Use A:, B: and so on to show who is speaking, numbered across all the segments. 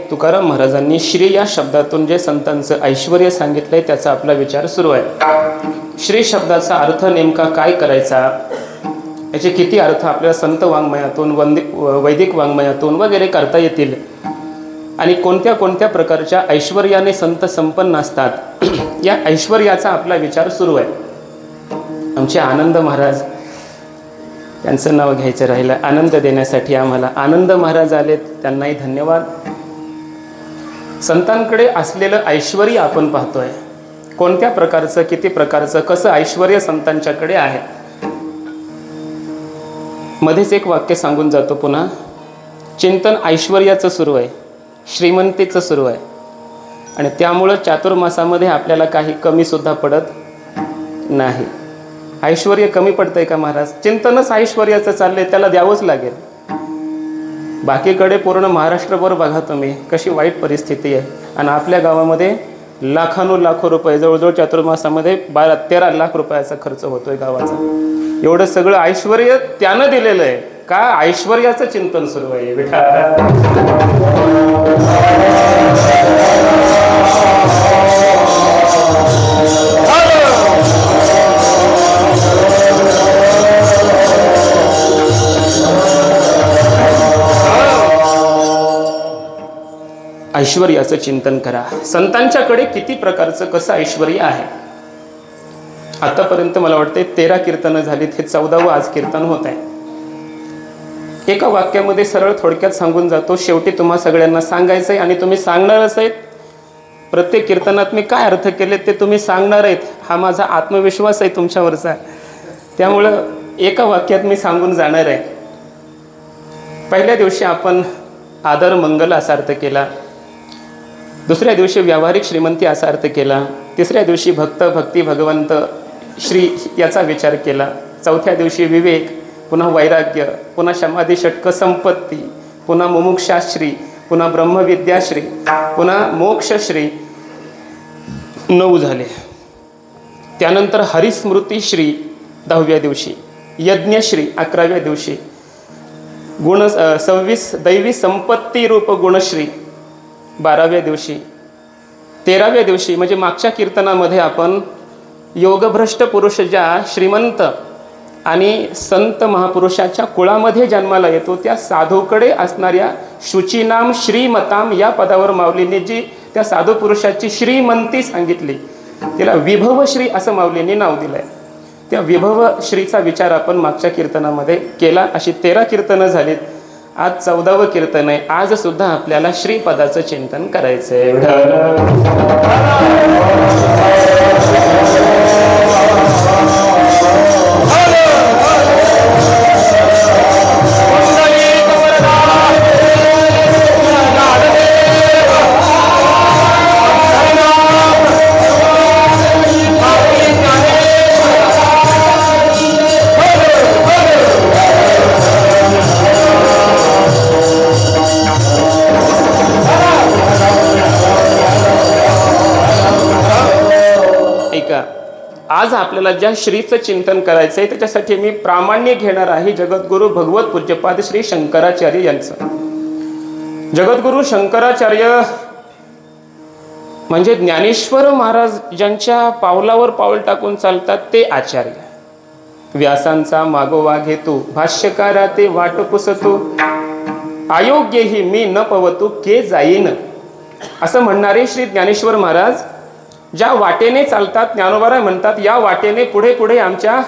A: तुकाराम महाराजांनी श्री या शब्दातून जे संतांचं ऐश्वर्य सांगितलंय त्याचा आपला विचार सुरू आहे। श्री शब्दाचा अर्थ नेमका काय करायचा, याचे किती अर्थ आपल्याला संत वाङ्मयातून वैदिक वाङ्मयातून वगैरे करता येतील आणि कोणत्या कोणत्या प्रकारच्या ऐश्वर्याने संत संपन्न असतात या ऐश्वर्याचा आपला विचार सुरू आहे। आमचे आनंद महाराज यांचं नाव घ्यायचं राहिलं, आनंद देण्यासाठी आम्हाला आनंद महाराज आलेत, त्यांनाही धन्यवाद। संतांकडे असलेलं ऐश्वर्य आपण पाहतोय, कोणत्या प्रकारचं किती प्रकारचं कसं ऐश्वर्य संतांच्याकडे आहे। मध्येच एक वाक्य सांगून जातो पुन्हा, चिंतन ऐश्वर्याचं सुरू आहे, श्रीमंतीचं सुरू आहे आणि त्यामुळं चातुर्मासामध्ये आपल्याला काही कमी सुद्धा पडत नाही। ऐश्वर्य कमी पडतंय का महाराज? चिंतनच ऐश्वर्याचं चाललंय, त्याला द्यावंच लागेल। बाकीकडे पूर्ण महाराष्ट्रभर बघा तुम्ही कशी वाईट परिस्थिती आहे आणि आपल्या गावामध्ये लाखो रुपये, जवळजवळ चातुर्मासामध्ये 12-13 लाख रुपयाचा खर्च होतोय गावाचा। एवढं सगळं ऐश्वर्य त्यानं दिलेलं आहे का? ऐश्वर्याचं चिंतन सुरू आहे। ऐश्वर्याचं चिंतन करा। संतांच्याकडे किती प्रकारचं कसं ऐश्वर्य आहे। आतापर्यंत मला वाटते 13 कीर्तनं झालीत, हे 14वं आज कीर्तन होत आहे। एका वाक्यामध्ये सरळ थोडक्यात सांगून जातो, शेवटी तुम्हा सगळ्यांना सांगायचं आहे आणि तुम्ही सांगणारच आहेत। प्रत्येक कीर्तनात मी काय अर्थ केले ते तुम्ही सांगणार आहेत, हा माझा आत्मविश्वास आहे तुमच्यावरचा। त्यामुळं एका वाक्यात मी सांगून जाणार आहे। पहिल्या दिवशी आपण आदर मंगल असा अर्थ केला, दुसऱ्या दिवशी व्यावहारिक श्रीमंती असा अर्थ केला, तिसऱ्या दिवशी भक्त भक्ती भगवंत श्री याचा विचार केला, चौथ्या दिवशी विवेक, पुन्हा वैराग्य, पुन्हा समाधी षटक संपत्ती, पुन्हा मुमुक्षाश्री, पुन्हा ब्रह्मविद्याश्री, पुन्हा मोक्षश्री 9 झाले। त्यानंतर हरिस्मृतीश्री 10व्या दिवशी, यज्ञश्री 11व्या दिवशी, 26 दैवी संपत्ती रूप गुणश्री 12व्या दिवशी, 13व्या दिवशी म्हणजे मागच्या कीर्तनामध्ये आपण योगभ्रष्ट पुरुष ज्या श्रीमंत आणि संत महापुरुषाच्या कुळामध्ये जन्माला येतो त्या साधूकडे असणाऱ्या शुचीनाम श्रीमताम या पदावर माऊलींनी जी त्या साधू पुरुषाची श्रीमंती सांगितली तिला विभवश्री असं माऊलींनी नाव दिलंय। त्या विभव श्रीचा विचार आपण मागच्या कीर्तनामध्ये केला। अशी 13 कीर्तनं झालीत, आज 14वं कीर्तन आहे। आज सुद्धा आपल्याला श्रीपदाचं चिंतन करायचंय। आज आपल्याला ज्या श्रीचं चिंतन करायचं आहे त्याच्यासाठी मी प्रामाण्य घेणार आहे जगद्गुरु भगवत पूज्यपाद श्री शंकराचार्य यांचं। जगद्गुरु शंकराचार्य म्हणजे ज्ञानेश्वर महाराज ज्यांच्या पावलावर पाऊल टाकून चालतात ते आचार्य। व्यासांचा मागोवा घेतो, भाष्यकारा ते वाट पुसतो, अयोग्य ही मी न पवतो के जाईन असं म्हणणारे श्री ज्ञानेश्वर महाराज ज्या वाटेने चालतात, ज्ञानोबा म्हणतात या वाटेने पुढे पुढे आमच्या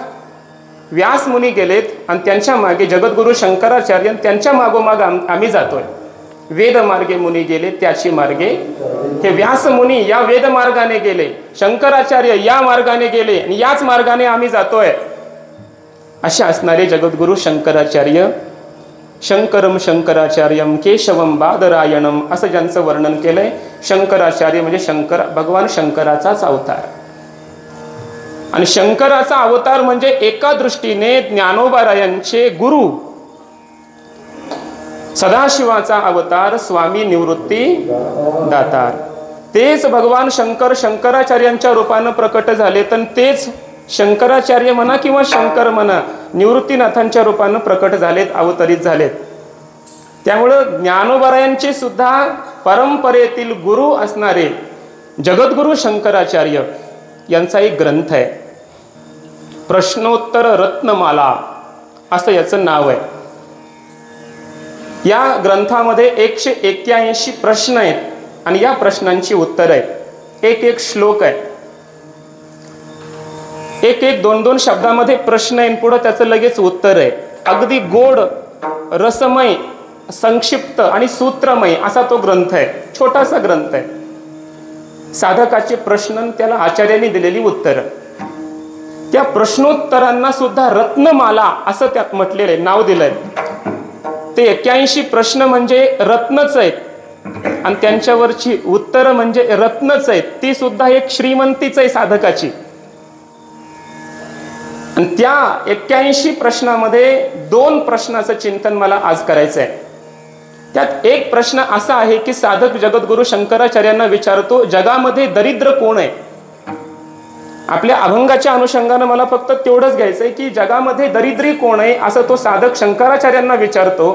A: व्यास मुनी गेलेत आणि त्यांच्या मागे जगद्गुरु शंकराचार्य त्यांच्या मागोमाग आम्ही जातोय। वेद मार्गे मुनी गेले त्याची मार्गे, हे व्यास मुनी या वेद मार्गाने गेले, शंकराचार्य या मार्गाने गेले आणि याच मार्गाने आम्ही जातोय। असे असणारे जगद्गुरु शंकराचार्य, शंकरम शंकराचार्यम केशवम बादरायणम असं ज्यांचं वर्णन केलंय। शंकराचार्य म्हणजे शंकर, भगवान शंकराचाच अवतार। आणि शंकराचा अवतार म्हणजे एका दृष्टीने ज्ञानोबारायांचे गुरु, सदाशिवाचा अवतार स्वामी निवृत्ती दातार, तेच भगवान शंकर शंकराचार्यांच्या रूपानं प्रकट झाले, तर तेच शंकराचार्य म्हणा किंवा शंकर म्हणा निवृत्तीनाथांच्या रूपानं प्रकट झालेत, अवतरित झालेत। त्यामुळं ज्ञानोबारायांचे सुद्धा परंपरेतील गुरु असणारे जगद्गुरु शंकराचार्य यांचा एक ग्रंथ आहे, प्रश्नोत्तर रत्नमाला असं याचं नाव आहे. या ग्रंथामध्ये 181 प्रश्न आहेत आणि या प्रश्नांची उत्तर आहेत. एक एक श्लोक आहे, एक एक 2-2 शब्दामध्ये प्रश्न आहे, पुढे त्याचं लगेच उत्तर आहे. अगदी गोड, रसमय, संक्षिप्त आणि सूत्रमय असा तो ग्रंथ आहे. छोटासा ग्रंथ आहे. साधकाचे प्रश्न, त्याला आचार्यांनी दिलेली उत्तर, त्या प्रश्नोत्तरांना सुद्धा रत्नमाला असं त्यात म्हटलेलं आहे, नाव दिलंय. ते 81 प्रश्न म्हणजे रत्नच आहेत आणि त्यांच्यावरची उत्तरं म्हणजे रत्नच आहेत. ती सुद्धा एक श्रीमंतीच आहे साधकाची. आणि त्या 81 प्रश्नामध्ये 2 प्रश्नाचं चिंतन मला आज करायचं आहे. त्यात एक प्रश्न असा आहे की साधक जगद्गुरु शंकराचार्यांना विचारतो, जगामध्ये दरिद्र कोण आहे? आपल्या अभंगाच्या अनुषंगानं मला फक्त तेवढंच घ्यायचंय की जगामध्ये दरिद्री कोण आहे असं तो साधक शंकराचार्यांना विचारतो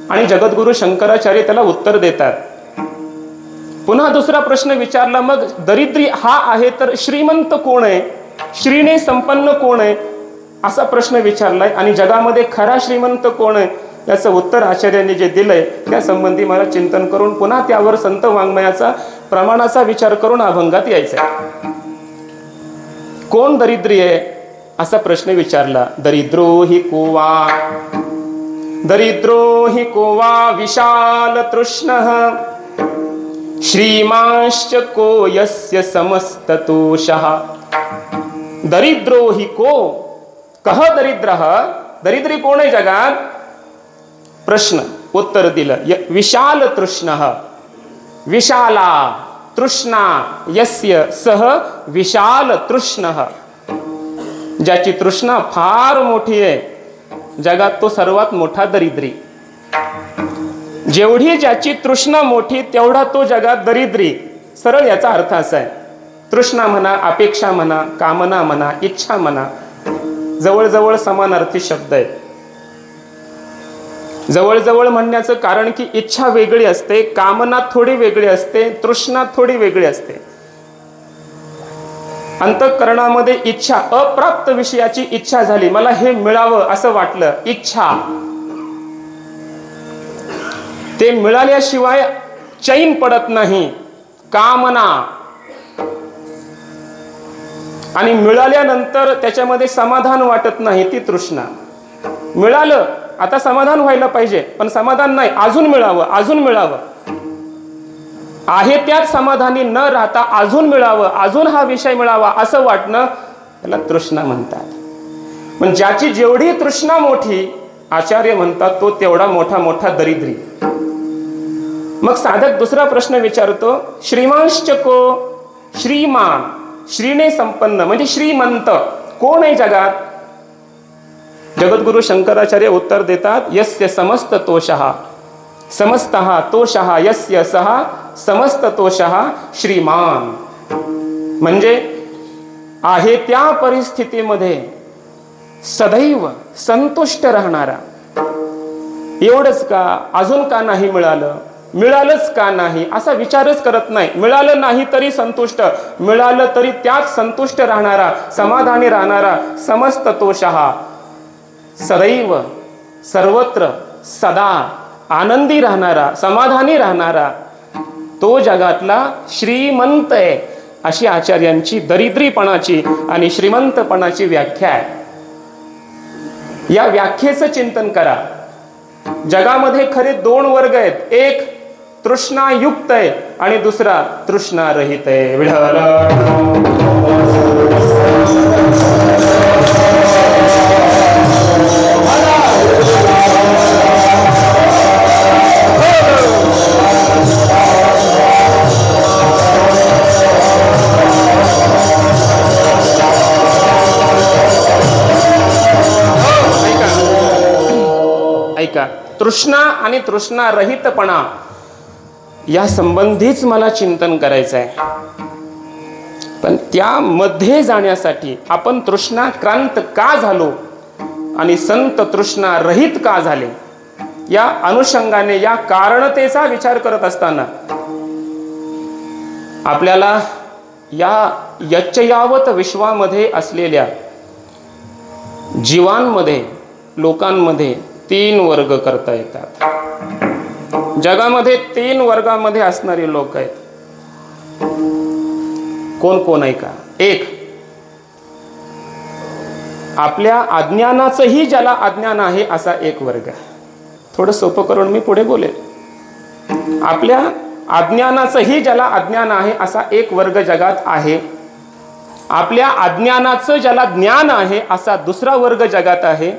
A: आणि जगद्गुरु शंकराचार्य त्याला उत्तर देतात. पुन्हा दुसरा प्रश्न विचारला, मग दरिद्री हा आहे तर श्रीमंत कोण आहे, श्रीने संपन्न कोण आहे असा प्रश्न विचारलाय आणि जगामध्ये खरा श्रीमंत कोण आहे याचं उत्तर आचार्यांनी जे दिलंय त्या संबंधी मला चिंतन करून पुन्हा त्यावर संत वाङ्मयाचा प्रमाणाचा विचार करून अभंगात यायचंय. कोण दरिद्री आहे असा प्रश्न विचारला. दरिद्रो हि कोवा विशाल तृष्णः श्रीमांश्च को यस्य समस्ततोषः. दरिद्रो हि को, कह दरिद्रः, दरिद्री कोण आहे जगात? प्रश्न, उत्तर दिलं, विशाल तृष्णः, विशाला तृष्णा यस्य सह विशाल तृष्णः. ज्याची तृष्णा फार मोठी आहे जगात तो सर्वात मोठा दरिद्री. जेवढी ज्याची तृष्णा मोठी तेवढा तो जगात दरिद्री. सरळ याचा अर्थ असा आहे. तृष्णा म्हणा, अपेक्षा म्हणा, कामना म्हणा, इच्छा म्हणा, जवळजवळ समानार्थी शब्द आहेत. जवळजवळ म्हणण्याचं कारण की इच्छा वेगळी असते, कामना थोडी वेगळी असते, तृष्णा थोडी वेगळी असते. अंतःकरणामध्ये इच्छा, अप्राप्त विषयाची इच्छा झाली, मला हे मिळावं असं वाटलं, इच्छा, ते मिळाल्याशिवाय चैन पडत नाही, कामना, आणि मिळाल्यानंतर त्याच्यामध्ये समाधान वाटत नाही, ती तृष्णा. मिळालं आता समाधान व्हायला पाहिजे पण समाधान नाही, अजून मिळावं, अजून मिळावं, आहे त्यात समाधानी न राहता अजून मिळावं, अजून हा विषय मिळावा असं वाटणं त्याला तृष्णा म्हणतात. पण ज्याची जेवढी तृष्णा मोठी, आचार्य म्हणतात तो तेवढा मोठा दरिद्री. मग साधक दुसरा प्रश्न विचारतो, श्रीमांश्च को, श्रीमान, श्रीने संपन्न म्हणजे श्रीमंत कोण आहे जगात? जगद्गुरु शंकराचार्य उत्तर देतात, यस्य समस्त तोषः, समस्तः तोषः यस्य सः समस्त तोषः श्रीमान. म्हणजे आहे त्या परिस्थितीमध्ये सदैव संतुष्ट राहणारा. एवढंच का, अजून का नाही मिळालं, मिळालंच का नाही असा विचारच करत नाही. मिळालं नाही तरी संतुष्ट, मिळालं तरी त्यात संतुष्ट राहणारा, समाधानी राहणारा, समस्त तोषः, सदैव सर्वत्र सदा आनंदी राहणारा, समाधानी राहणारा, तो जगातला श्रीमंत आहे. अशी आचार्यांची दरिद्रीपणाची आणि श्रीमंतपणाची व्याख्या आहे. या व्याख्येचं चिंतन करा. जगामध्ये खरे 2 वर्ग आहेत, एक तृष्णायुक्त आहे आणि दुसरा तृष्णारहित आहे. विठ्ठल ऐका, तृष्णा आणि तृष्णारहितपणा या संबंधीच मला चिंतन करायचं आहे. पण त्यामध्ये जाण्यासाठी आपण तृष्णाक्रांत का झालो आणि संत तृष्णारहित का झाले या अनुषंगाने, या कारणतेचा विचार करत असताना आपल्याला या यच्चयावत विश्वामध्ये असलेल्या जीवांमध्ये, लोकांमध्ये 3 वर्ग करता येतात. जगामध्ये 3 वर्गामध्ये असणारे लोक आहेत. कोण कोण आहे का? 1, आपल्या अज्ञानाचंही ज्याला अज्ञान आहे असा एक वर्ग. थोडं सोपं करून मी पुढे बोलेल. आपल्या अज्ञानाचंही ज्याला अज्ञान आहे असा एक वर्ग जगात आहे. आपल्या अज्ञानाचं ज्याला ज्ञान आहे असा दुसरा वर्ग जगात आहे.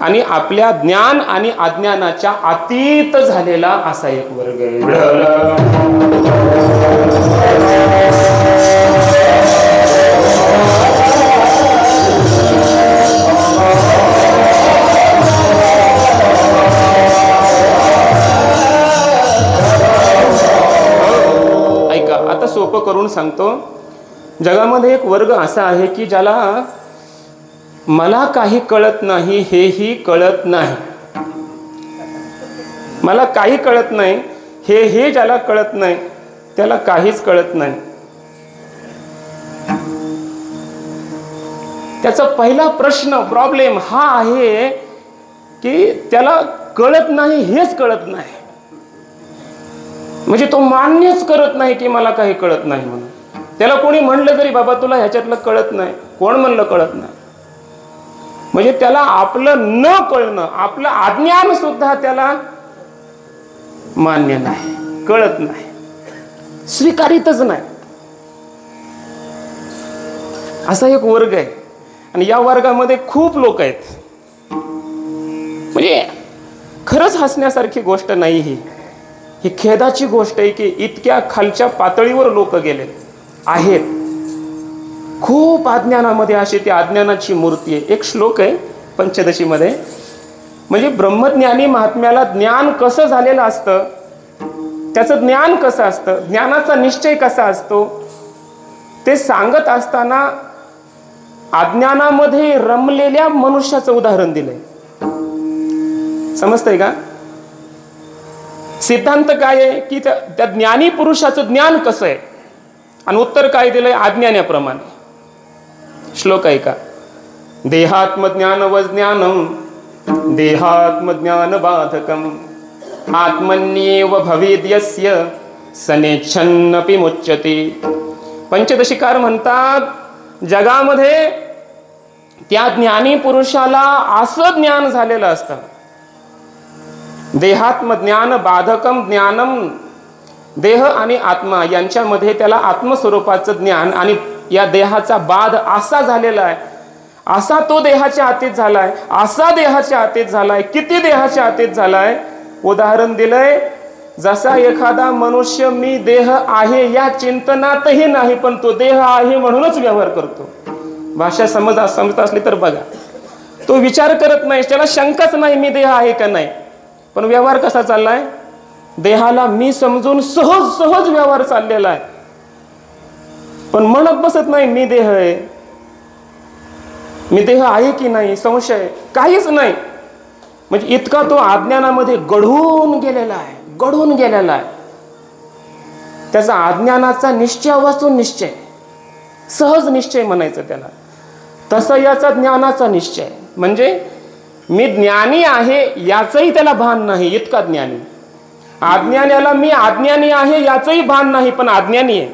A: आणि आपल्या ज्ञान आणि अज्ञानाच्या अतीत झालेला असा एक वर्ग आहे. ऐका, आता सोपं करून सांगतो. जगामध्ये एक वर्ग असा आहे की ज्याला मला काही कळत नाही हेही कळत नाही. मला काही कळत नाही हे ज्याला कळत नाही त्याला काहीच कळत नाही. त्याचा पहिला प्रश्न, प्रॉब्लेम हा आहे की त्याला कळत नाही हेच कळत नाही. म्हणजे तो मान्यच करत नाही की मला काही कळत नाही म्हणून. त्याला कोणी म्हणलं तरी बाबा तुला ह्याच्यातलं कळत नाही, कोण म्हणलं कळत नाही, म्हणजे त्याला आपलं न कळणं, आपलं अज्ञान सुद्धा त्याला मान्य नाही, कळत नाही, स्वीकारितच नाही. असा एक वर्ग आहे. आणि या वर्गामध्ये खूप लोक आहेत. म्हणजे खरंच हसण्यासारखी गोष्ट नाही ही खेदाची गोष्ट आहे की इतक्या खालच्या पातळीवर लोक गेले आहेत. खूप अज्ञानामध्ये अशी ती अज्ञानाची मूर्ती आहे. एक श्लोक आहे पंचदशीमध्ये. म्हणजे ब्रह्मज्ञानी महात्म्याला ज्ञान कसं झालेलं असतं, त्याचं ज्ञान कसं असतं, ज्ञानाचा निश्चय कसा असतो ते सांगत असताना अज्ञानामध्ये रमलेल्या मनुष्याचं उदाहरण दिलंय. समजतंय का? सिद्धांत काय आहे की त्या ज्ञानी पुरुषाचं ज्ञान कसं आहे आणि उत्तर काय दिलंय? अज्ञानाप्रमाणे. श्लोक आहे का? देहात्मज्ञान वज्ञानम देहात्मज्ञान बाधकम आत्मन्येव भवेद्यस्य सनेच्छन्नपि मुच्यते. पंचदशीकार म्हणतात जगामध्ये त्या ज्ञानी पुरुषाला असं ज्ञान झालेलं असतं. देहात्मज्ञान बाधकम ज्ञानम, देह आणि आत्मा यांच्यामध्ये त्याला आत्मस्वरूपाचं ज्ञान आणि या देहाचा बाध असा झालेला आहे, असा तो देहाच्या अतीत झालाय, असा देहाच्या अतीत झालाय, किती देहाच्या अतीत झालाय. उदाहरण दिलंय, जसा एखादा मनुष्य मी देह आहे या चिंतनातही नाही पण तो देह आहे म्हणूनच व्यवहार करतो. भाषा समजत असली तर बघा. तो विचार करत नाही, त्याला शंकाच नाही मी देह आहे का नाही, पण व्यवहार कसा चाललाय? देहाला मी समजून सहज सहज व्यवहार चाललेला आहे, पण म्हणत बसत नाही मी देह आहे, मी देह आहे की नाही संशय, काहीच नाही. म्हणजे इतका तो अज्ञानामध्ये गढून गेलेला आहे, गढून गेलेला आहे. त्याचा अज्ञानाचा निश्चय वाचून निश्चय, सहज निश्चय म्हणायचं त्याला. तसं याचा ज्ञानाचा निश्चय म्हणजे मी ज्ञानी आहे याचंही त्याला भान नाही, इतका ज्ञानी. अज्ञानाला मी अज्ञानी आहे याचंही भान नाही पण अज्ञानी आहे,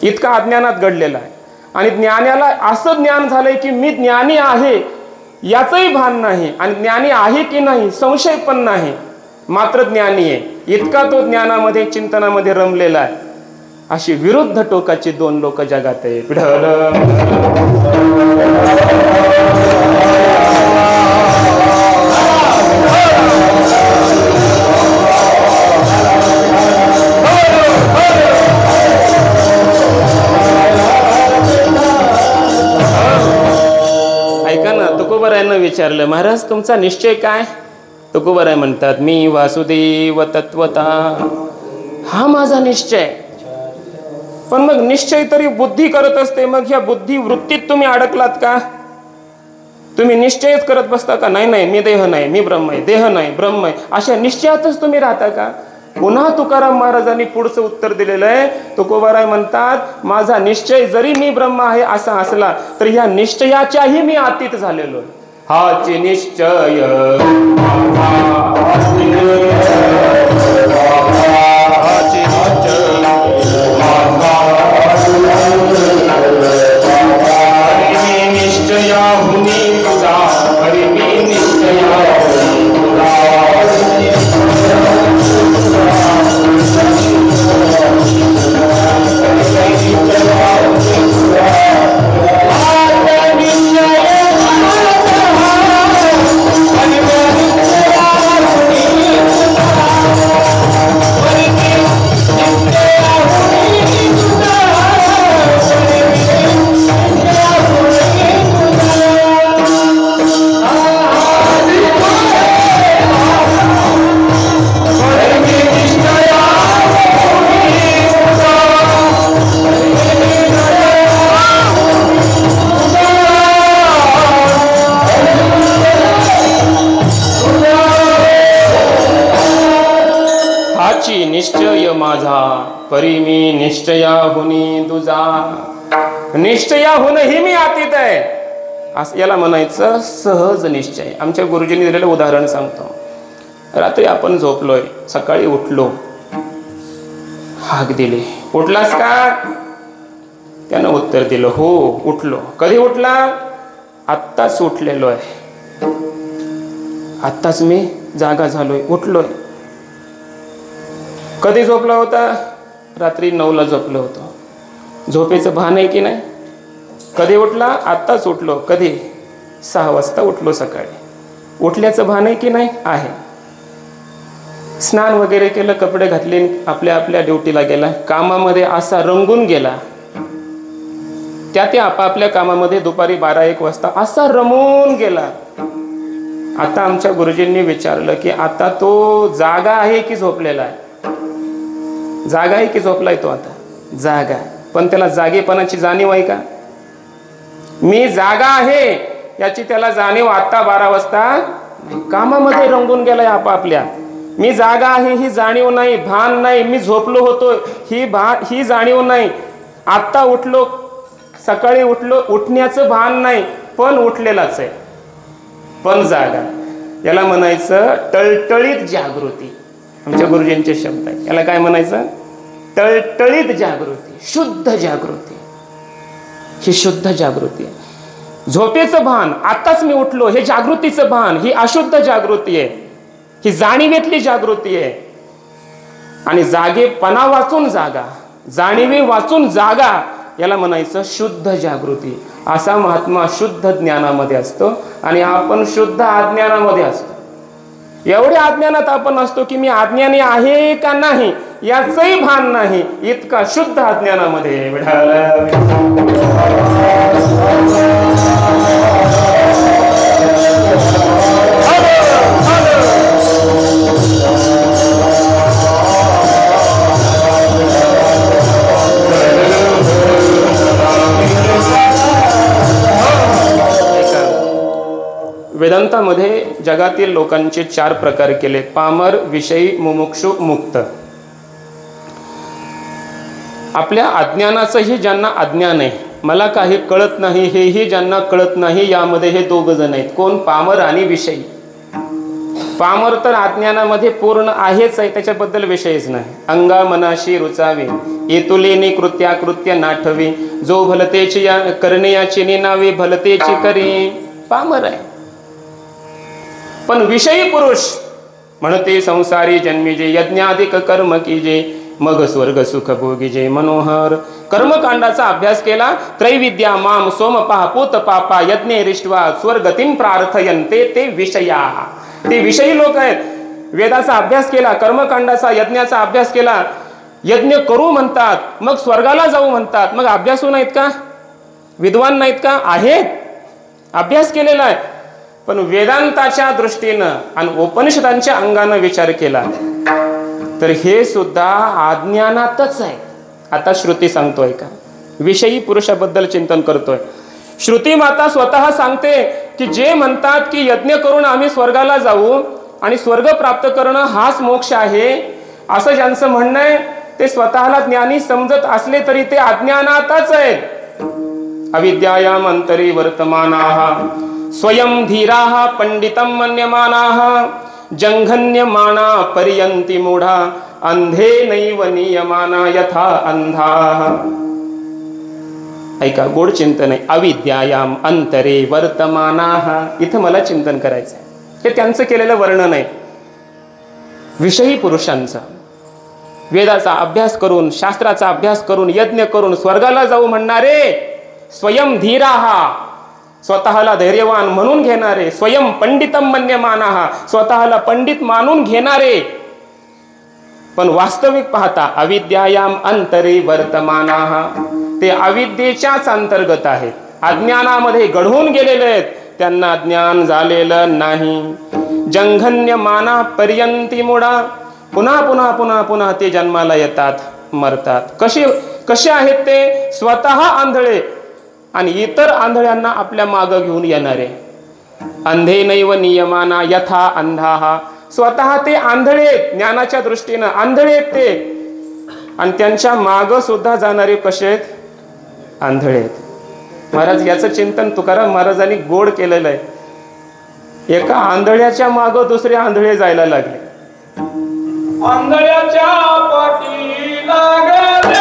A: इतका अज्ञानात घडलेला आहे. आणि ज्ञानाला असं ज्ञान झालंय की मी ज्ञानी आहे याचंही भान नाही आणि ज्ञानी आहे की नाही संशय पण नाही, मात्र ज्ञानी आहे, इतका तो ज्ञानामध्ये चिंतनामध्ये रमलेला आहे. अशी विरुद्ध टोकाची 2 लोक जगात आहेत. ऐका ना, तुकोबारायांना विचारलं महाराज तुमचा निश्चय काय? तुकोबाराय म्हणतात मी वासुदेव तत्वता, हा माझा निश्चय. पण मग निश्चय तरी बुद्धी करत असते, मग ह्या बुद्धी वृत्तीत तुम्ही अडकलात का? तुम्ही निश्चयच करत बसता का? नाही नाही, मी देह नाही, मी ब्रह्म आहे, देह नाही, ब्रह्म आहे, अशा निश्चयातच तुम्ही राहता का? पुन्हा तुकाराम महाराजांनी पुढचं उत्तर दिलेलं आहे. तुकोबाराय म्हणतात, माझा निश्चय जरी मी ब्रह्म आहे असा असला तरी ह्या निश्चयाच्याही मी अतीत झालेलो. हाची निश्चय निश्चय माझा परी मी निश्चयाहुनी तुझा. निश्चयाहून ही मी अतीत आहे असं याला म्हणायचं सहज निश्चय. आमच्या गुरुजींनी दिलेलं उदाहरण सांगतो. रात्री आपण झोपलोय, सकाळी उठलो, हाक दिली, उठलास का? त्यानं उत्तर दिलं, हो उठलो. कधी उठला? आत्ताच उठलेलो आहे, आत्ताच मी जागा झालोय, उठलोय. कधी झोपला होता? रात्री 9ला झोपलो होतो. झोपेचं भान आहे की नाही? कधी उठला? आत्ताच उठलो. कधी? 6 वाजता उठलो सकाळी. उठल्याचं भान आहे की नाही? आहे. स्नान वगैरे केलं, कपडे घातले, आपल्या आपल्या ड्युटीला गेला, कामामध्ये असा रंगून गेला. त्या आपापल्या कामामध्ये दुपारी 12-1 वाजता असा रमून गेला. आता आमच्या गुरुजींनी विचारलं की आता तो जागा आहे की झोपलेला आहे? जागा आहे की झोपलाय तो? आता जागा. पण त्याला जागेपणाची जाणीव आहे का? मी जागा आहे याची त्याला जाणीव आता 12 वाजता कामामध्ये रंगून गेलाय आपापल्या. मी जागा आहे ही जाणीव नाही, भान नाही. मी झोपलो होतो ही जाणीव नाही. आत्ता उठलो, सकाळी उठलो, उठण्याचं भान नाही, पण उठलेलाच आहे, पण जागा. याला म्हणायचं टळटळीत जागृती. आमच्या गुरुजींचे शब्द आहे. याला काय म्हणायचं? टळटळीत जागृती, शुद्ध जागृती. ही शुद्ध जागृती आहे. झोपेचं भान, आताच मी उठलो, हे जागृतीचं भान. ही अशुद्ध जागृती आहे, ही जाणीवेतली जागृती आहे. आणि जागेपणा वाचून जागा, जाणीवे वाचून जागा, याला म्हणायचं शुद्ध जागृती. असा महात्मा शुद्ध ज्ञानामध्ये असतो आणि आपण शुद्ध अज्ञानामध्ये असतो. एवढ्या अज्ञानात आपण असतो की मी अज्ञानी आहे का नाही याचंही भान नाही, इतका शुद्ध अज्ञानामध्ये वेदांतामध्ये जगातील लोकांचे 4 प्रकार केले: पामर, विषयी, मुमुक्षु, मुक्त. आपल्या अज्ञानाचंही ज्यांना अज्ञान आहे, मला काही कळत नाही हेही ज्यांना कळत नाही, यामध्ये हे 2 जण आहेत. कोण? पामर आणि विषयी. पामर तर अज्ञानामध्ये पूर्ण आहेच आहे, त्याच्याबद्दल विषयच नाही. अंगा मनाशी रुचावे, येतुलेनी कृत्याकृत्य नाठवी, जो भलतेची करणे याची निनावे, भलतेची करी. पामर आहे. पण विषयी पुरुष म्हणते संसारी जन्मीजे, यज्ञाधिक कर्म कीजे, मग स्वर्ग सुख भोगीजे मनोहर. कर्मकांडाचा अभ्यास केला, त्रैविद्या माम सोमपा पूत पापा यज्ञे रिष्ट्वा स्वर्गतीन प्रार्थयन्ते, ते विषया. ते विषयी लोक आहेत. वेदाचा अभ्यास केला, कर्मकांडाचा, यज्ञाचा अभ्यास केला, यज्ञ करू म्हणतात, मग स्वर्गाला जाऊ म्हणतात. मग अभ्यासू नाहीत का? विद्वान नाहीत का? आहेत, अभ्यास केलेला आहे. पण वेदांताच्या दृष्टीनं आणि उपनिषदांच्या अंगानं विचार केला तर हे सुद्धा अज्ञानातच आहे. आता श्रुती सांगतोय का? विषयी पुरुषाबद्दल चिंतन करतोय. श्रुती माता स्वतः सांगते की जे म्हणतात की यज्ञ करून आम्ही स्वर्गाला जाऊ आणि स्वर्ग प्राप्त करणं हाच मोक्ष आहे, असं ज्यांचं म्हणणं आहे ते स्वतःला ज्ञानी समजत असले तरी ते अज्ञानातच आहेत. अविद्यायाम अंतरे वर्तमानाः स्वयं धीराः पंडितं मन्यमानाः जंघन्यमाना पर्यंती मूढा अंधे नैव नियमाना यथा अंधाः. ऐका, गोड चिंतन आहे. अविद्यायाम अंतरे वर्तमानाः, इथं मला चिंतन करायचं आहे. हे त्यांचं केलेलं वर्णन आहे विषयी पुरुषांचं. वेदाचा अभ्यास करून, शास्त्राचा अभ्यास करून, यज्ञ करून स्वर्गाला जाऊ म्हणणारे स्वयं धीराः, स्वतःला धैर्यवान म्हणून घेणारे, स्वयं पंडितम मन्यमानाः, स्वतःला पंडित मानून घेणारे, पण वास्तविक पाहता अविद्यायाम अंतरे वर्तमानाः, ते अविद्येच्याच अंतर्गत आहेत, अज्ञानामध्ये गढून गेलेले आहेत, त्यांना ज्ञान झालेलं नाही. जंघन्यमाना पर्यंती मुडा, पुन्हा पुन्हा पुन्हा पुन्हा ते जन्माला येतात, मरतात. कसे आहेत ते? स्वतः आंधळे आणि इतर आंधळ्यांना आपल्या मागं घेऊन येणारे. अंधे नैव नियमाना यथा अंधाः, स्वतः ते आंधळे आहेत, ज्ञानाच्या दृष्टीनं आंधळे आहेत ते, आणि त्यांच्या मागं सुद्धा जाणारे कसे आहेत? आंधळे आहेत. महाराज याचं चिंतन तुकाराम महाराजांनी गोड केलेलं आहे. एका आंधळ्याच्या मागं दुसरे आंधळे जायला लागले. आंधळ्याच्या पाठी लागले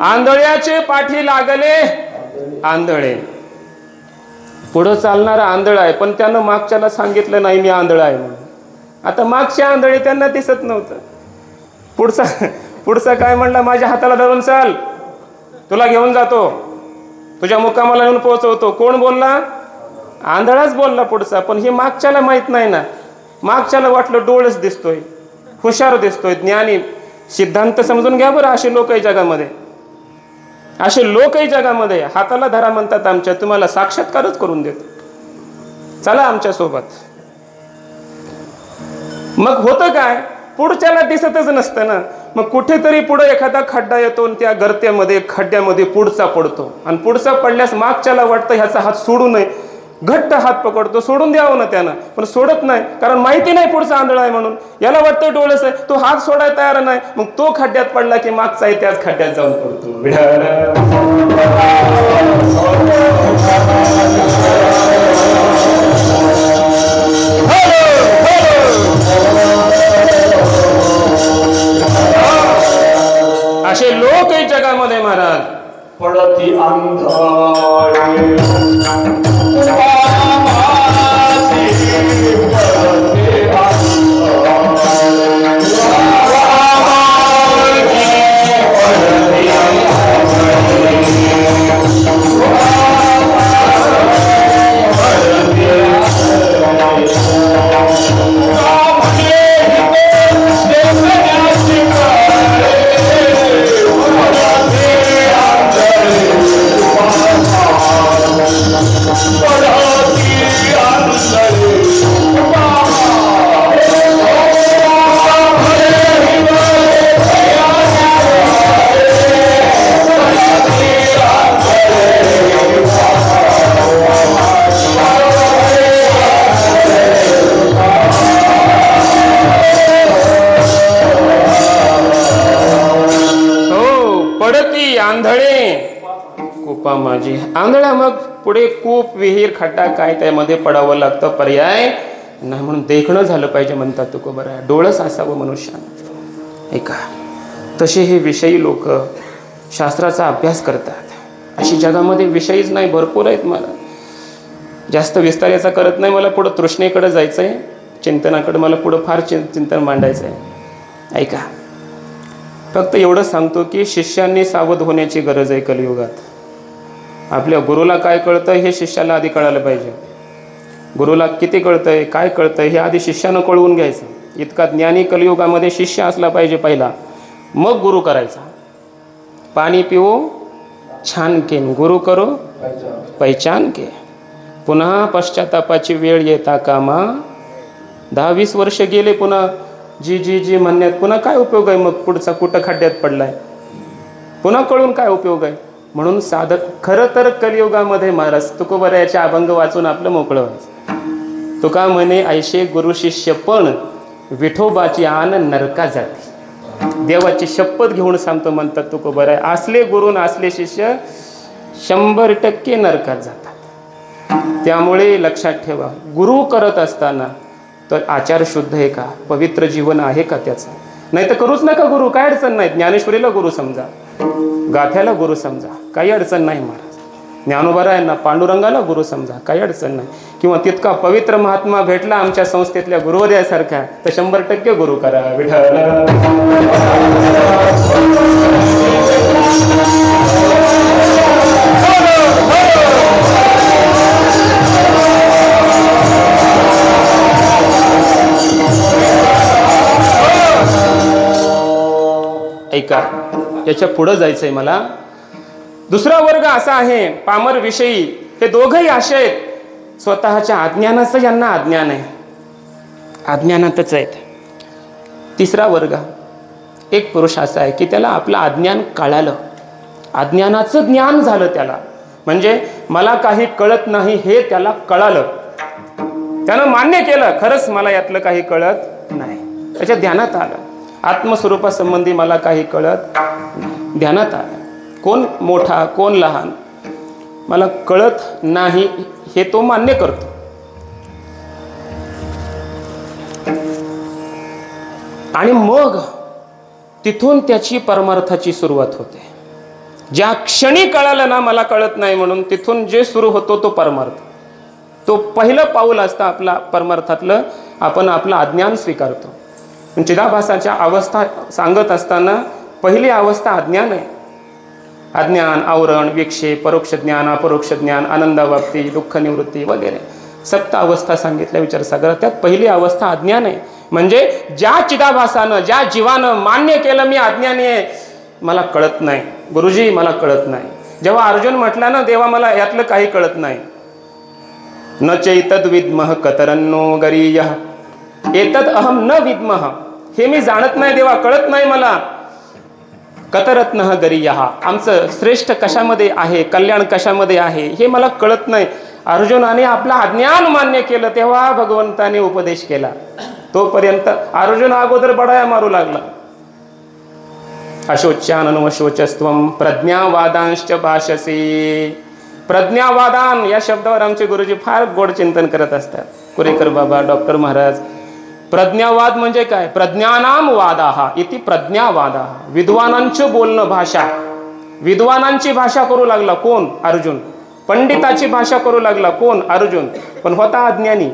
A: आंधळ्याचे पाठी लागले आंधळे. पुढं चालणारा आंधळा आहे, पण त्यानं मागच्याला सांगितलं नाही मी आंधळा आहे म्हणून. आता मागचे आंधळे त्यांना दिसत नव्हतं. पुढचा काय म्हणला? माझ्या हाताला धरून चाल, तुला घेऊन जातो, तुझ्या मुक्कामाला येऊन पोहोचवतो. कोण बोलला? आंधळाच बोलला पुढचा. पण हे मागच्याला माहित नाही ना. मागच्याला वाटलं डोळस दिसतोय, हुशार दिसतोय, ज्ञानी. सिद्धांत समजून घ्या बरं. असे लोक आहे जगामध्ये, असे लोकही जगामध्ये. हाताला धरा म्हणतात आमच्या, तुम्हाला साक्षात्कारच करून देतो, चला आमच्या सोबत. मग होतं काय? पुढच्याला दिसतच नसतं ना. मग कुठेतरी पुढे एखादा खड्डा येतो आणि त्या गर्त्यामध्ये, खड्ड्यामध्ये पुढचा पडतो, आणि पुढचा पडल्यास मागच्याला वाटतं ह्याचा हात सोडू नये, घट्ट हात पकडतो, सोडून द्यावं ना त्यानं, पण सोडत नाही, कारण माहिती नाही पुढचा आंधळा आहे म्हणून. याला वाटतं डोळस आहे, तो हात सोडायला तयार नाही. मग तो खड्ड्यात पडला की मागचाही त्याच खड्ड्यात जाऊन पडतो. असे लोक आहेत जगामध्ये महाराज.
B: पडती अंधारे
A: माझी आंधळा. मग पुढे कूप, विहीर, खड्डा काय त्यामध्ये पडावं लागतं, पर्याय नाही. म्हणून देखणं झालं पाहिजे म्हणतात तुकोबरा. डोळस असावं मनुष्यानं. ऐका, तसे हे विषयी लोक शास्त्राचा अभ्यास करतात. अशी जगामध्ये विषयीच नाही, भरपूर आहेत मला. जास्त विस्तार याचा करत नाही, मला पुढं तृष्णेकडे जायचं आहे, चिंतनाकडे मला पुढं फार चिंतन मांडायचं आहे. ऐका, फक्त एवढं सांगतो की शिष्यांनी सावध होण्याची गरज आहे कलियुगात. आपल्या गुरुला काय कळतं हे शिष्याला आधी कळायला पाहिजे. गुरुला किती कळतंय, काय कळतंय हे आधी शिष्यानं कळवून घ्यायचं. इतका ज्ञानी कलियुगामध्ये शिष्य असला पाहिजे पहिला, मग गुरु करायचा. पाणी पिओ छान के, गुरु करो पहिचान के. पुन्हा पश्चातापाची वेळ येता कामा. 10-20 वर्ष गेले, पुन्हा जी जी जी म्हणण्यात पुन्हा काय उपयोग आहे? मग पुढचा कुठं खड्ड्यात पडलाय, पुन्हा कळून काय उपयोग आहे? म्हणून साधक खरं तर कलियुगामध्ये महाराज तुकोबरायाचे अभंग वाचून आपलं मोकळं व्हायचं. तुका म्हणे ऐशे गुरु शिष्य पण विठोबाची आन नरका जाते. देवाची शपथ घेऊन सांगतो म्हणतात तुकोबराय, असले गुरु असले शिष्य 100% नरकात जातात. त्यामुळे लक्षात ठेवा, गुरु करत असताना तर आचार शुद्ध आहे का, पवित्र जीवन आहे का त्याचं? नाही तर करूच नका गुरु, काय अडचण नाही. ज्ञानेश्वरीला गुरु समजा, गाथ्याला गुरु समजा, काही अडचण नाही महाराज. ज्ञानोबरायांना पांडुरंगाला गुरु समजा, काही अडचण नाही. किंवा तितका पवित्र महात्मा भेटला आमच्या संस्थेतल्या गुरुवर्यासारखा तर 100% गुरु करा. विठ्ठल ऐका, याच्या पुढं जायचंय मला. दुसरा वर्ग असा आहे पामर विषयी, हे दोघंही असे आहेत स्वतःच्या अज्ञानाचं यांना अज्ञान आहे, अज्ञानातच आहेत. तिसरा वर्ग एक पुरुष असा आहे की त्याला आपलं अज्ञान कळालं, अज्ञानाचं ज्ञान झालं त्याला, म्हणजे मला काही कळत नाही हे त्याला कळालं, त्यानं मान्य केलं खरंच मला यातलं काही कळत नाही, त्याच्या ध्यानात आलं. आत्मस्वरूपासंबंधी मला काही कळत नाही, ध्यानात आलं. कोण मोठा कोण लहान मला कळत नाही हे तो मान्य करतो. आणि मग तिथून त्याची परमार्थाची सुरुवात होते. ज्या क्षणी कळालं ना मला कळत नाही म्हणून, तिथून जे सुरू होतो तो परमार्थ, तो पहिलं पाऊल असतं आपला परमार्थातलं. आपण आपलं अज्ञान स्वीकारतो. चिदाभासाच्या अवस्था सांगत असताना पहिली अवस्था अज्ञान आहे. अज्ञान, आवरण, विक्षेप, परोक्ष ज्ञान, अपरोक्ष ज्ञान, आनंदावाप्ती, दुःख निवृत्ती वगैरे 7 अवस्था सांगितल्या विचारसागरात. त्यात पहिली अवस्था अज्ञान आहे. म्हणजे ज्या चिदाभासानं, ज्या जीवानं मान्य केलं मी अज्ञानी आहे, मला कळत नाही गुरुजी, मला कळत नाही. जेव्हा अर्जुन म्हटला ना देवा मला यातलं काही कळत नाही, न चैतद विद्मः कतरन्नो गरीयः एतद अहम न विद्मः, हे मी जाणत नाही देवा, कळत नाही मला. कतरत्नः गरीयः, आमचं श्रेष्ठ कशामध्ये आहे, कल्याण कशामध्ये आहे हे मला कळत नाही. अर्जुनाने आपला अज्ञान मान्य केलं तेव्हा भगवंताने उपदेश केला. तोपर्यंत अर्जुन अगोदर बडाया मारू लागला. अशोच्याननुशोचस्त्वं प्रज्ञावादांश्च भाषसे. प्रज्ञावादान या शब्दावर आमचे गुरुजी फार गोड चिंतन करत असतात, कुरेकर बाबा, डॉक्टर महाराज. प्रज्ञावाद म्हणजे काय? प्रज्ञानाम वादाहा इति प्रज्ञावादाहा. विद्वानांचं बोलणं, भाषा, विद्वानांची भाषा करू लागला कोण? अर्जुन. पंडिताची भाषा करू लागला कोण? अर्जुन. पण होता अज्ञानी,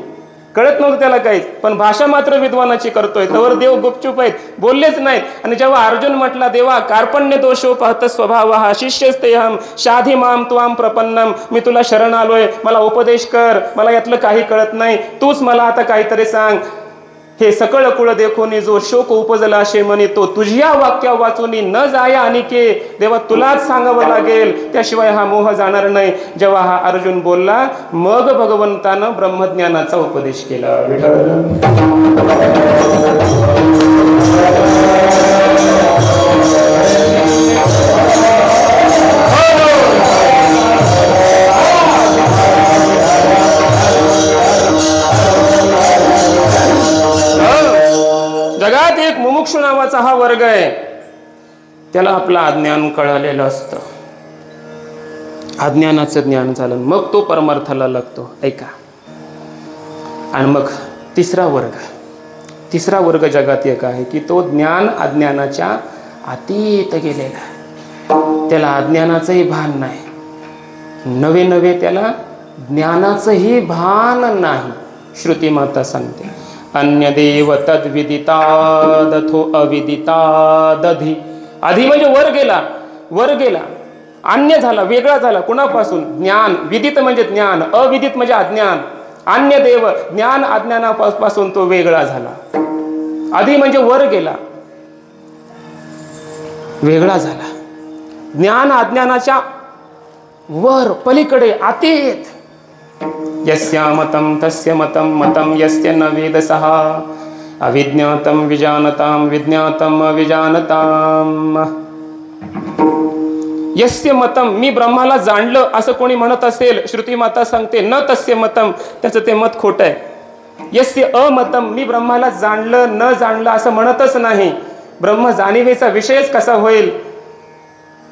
A: कळत नव्हतं त्याला काहीच, पण भाषा मात्र विद्वानाची करतोय. तवर देव गुपचूप आहेत, बोललेच नाहीत. आणि जेव्हा अर्जुन म्हटला देवा कार्पण्य दोषोपहत स्वभाव शिष्यस्तेहम शाधी माम त्वाम प्रपन्नम, मी तुला शरण आलोय, मला उपदेश कर, मला यातलं काही कळत नाही, तूच मला आता काहीतरी सांग. हे सकळ कुळ देखोनी जो शोक उपजला असे म्हणे, तो तुझ्या वाक्या वाचूनी न जाया अनिके, देवा तुलाच सांगावं लागेल, त्याशिवाय हा मोह जाणार नाही. जेव्हा हा अर्जुन बोलला मग भगवंतानं ब्रह्मज्ञानाचा उपदेश केला. जगात एक मुमुक्षु नावाचा हा वर्ग आहे, त्याला आपलं अज्ञान कळालेलं असतं, अज्ञानाचं ज्ञान झालं, मग तो परमार्थाला लागतो. ऐका. आणि मग तिसरा वर्ग जगात एक आहे की तो ज्ञान अज्ञानाच्या अतीत गेलेला आहे. त्याला अज्ञानाचंही भान नाही, नवे त्याला ज्ञानाचंही भान नाही. श्रुती माता सांगते, अन्य देव तद्विदितादथो अविदितादधी. आधी म्हणजे वर गेला, अन्य झाला, वेगळा झाला. कुणापासून? ज्ञान. विदित म्हणजे ज्ञान, अविदित म्हणजे अज्ञान. अन्य देव, ज्ञान अज्ञानापासून तो वेगळा झाला. आधी म्हणजे वर गेला, वेगळा झाला. ज्ञान अज्ञानाच्या वर, पलीकडे, आतीत. यस्या मतं तस्य मतं, मतं यस्य न वेदसः, अविज्ञातं विजानतां, विज्ञातं अविजानतां. यस्य मतम, मी ब्रह्माला जाणलं असं कोणी म्हणत असेल, श्रुती माता सांगते न तस्य मतम, त्याचं ते मत खोटं आहे. यस्य अमतम, मी ब्रह्माला जाणलं न जाणलं असं म्हणतच नाही. ब्रह्म जाणीवेचा विषयच कसा होईल?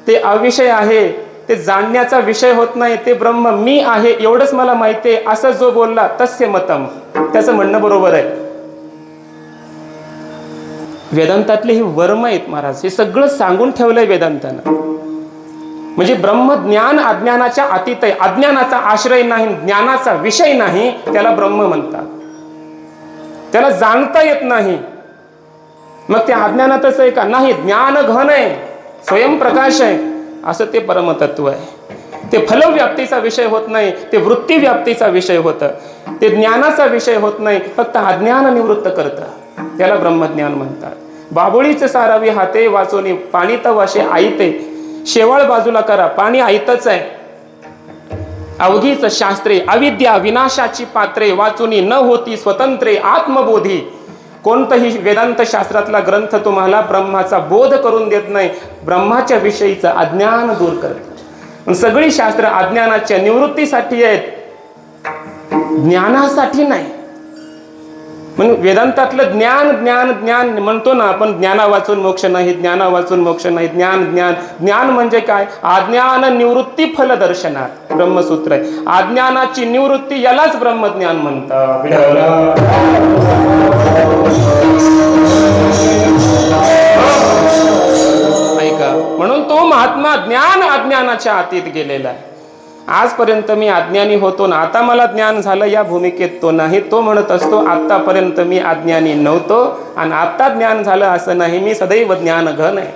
A: ते अविषय आहे, ते जाणण्याचा विषय होत नाही. ते ब्रह्म मी आहे एवढंच मला माहिती आहे असं जो बोलला तस्य मतम, त्याचं म्हणणं बरोबर आहे. वेदांतातले ही वर्म आहेत महाराज, हे सगळं सांगून ठेवलंय वेदांतानं. म्हणजे ब्रह्म ज्ञान अज्ञानाच्या अतीत आहे. अज्ञानाचा आश्रय नाही, ज्ञानाचा विषय नाही, त्याला ब्रह्म म्हणतात. त्याला जाणता येत नाही, मग ते अज्ञानातच आहे का? नाही, ज्ञान घन आहे, स्वयंप्रकाश आहे, असं ते परमतत्व आहे. ते फलव्याप्तीचा विषय होत नाही, ते वृत्ती व्याप्तीचा विषय होतं. ते ज्ञानाचा विषय होत नाही, फक्त अज्ञान निवृत्त करतं, त्याला ब्रह्मज्ञान म्हणतात. बाबुळीचे सारावी हाते वाचोनी, पाणी तवाशे आईते. शेवाळ बाजूला करा, पाणी आईतच आहे. अवघीच शास्त्रे, अविद्या विनाशाची पात्रे, वाचुनी न होती स्वतंत्रे आत्मबोधी. कोणतंही वेदांत शास्त्रातला ग्रंथ तुम्हाला ब्रह्माचा बोध करून देत नाही, ब्रह्माच्या विषयीचं अज्ञान दूर करतं. सगळी शास्त्र अज्ञानाच्या निवृत्तीसाठी आहेत, ज्ञानासाठी नाही. म्हणून वेदांतातलं ज्ञान ज्ञान ज्ञान म्हणतो ना आपण, ज्ञाना वाचून मोक्ष नाही, ज्ञाना वाचून मोक्ष नाही. ज्ञान ज्ञान ज्ञान म्हणजे काय? अज्ञान निवृत्ती फल दर्शनात ब्रह्मसूत्र आहे. अज्ञानाची निवृत्ती यालाच ब्रह्मज्ञान म्हणतात. ऐका, म्हणून तो महात्मा ज्ञान अज्ञानाच्या अतीत गेलेला आहे. आजपर्यंत मी अज्ञानी होतो ना, आता मला ज्ञान झालं या भूमिकेत तो नाही. तो म्हणत असतो आतापर्यंत मी अज्ञानी नव्हतो आणि आता ज्ञान झालं असं नाही, मी सदैव ज्ञान घन आहे.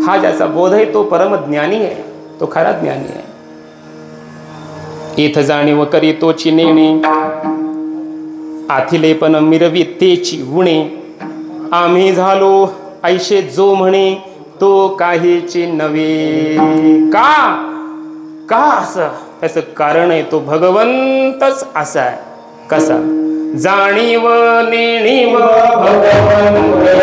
A: हा ज्याचा बोध आहे तो परमज्ञानी आहे, तो खरा ज्ञानी आहे. इथ जाणीव करी तोची नेणे, आथिले पण मिरवी तेची उणे. आम्ही झालो ऐशे जो म्हणे, तो काहीची नव्हे. का असं? त्याचं कारण आहे तो भगवंतच असा आहे. कसा? जाणीव नेणीव भगवंत,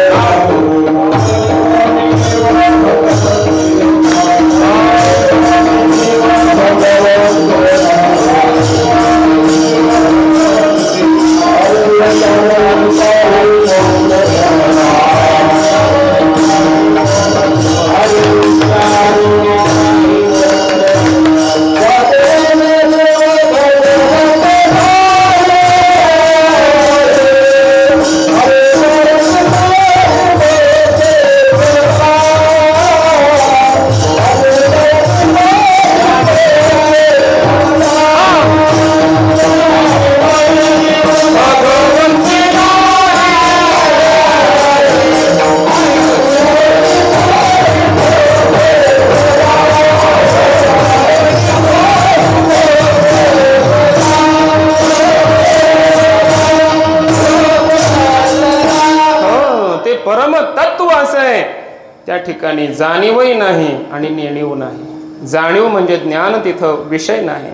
A: त्या ठिकाणी जाणीवही नाही आणि नेणीव नाही. जाणीव म्हणजे ज्ञान, तिथं विषय नाही,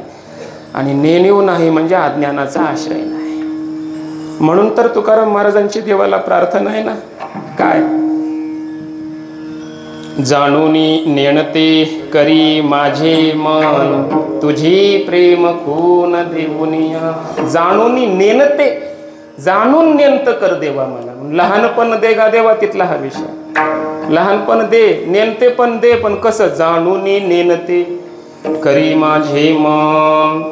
A: आणि नेणीव नाही म्हणजे अज्ञानाचा आश्रय नाही. म्हणून तर तुकाराम महाराजांची देवाला प्रार्थना आहे ना, काय? जाणूनी नेणते करी माझे मन, तुझी प्रेम कोण देऊनिया. जाणूनी नेणते, जाणून नेंत कर देवा मला. लहानपण दे गा देवा, तिथला हा विषय. लहानपण दे, नेनते पण दे, पण कसं? जाणूनी नेनते करी माझे मन.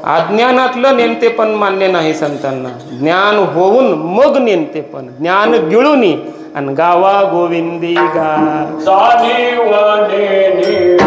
A: अज्ञानातलं नेनते पण मान्य नाही संतांना. ज्ञान होऊन मग नेनते पण, ज्ञान गिळूनी आणि गावा गोविंदी गा.
B: जाणीव नेणीव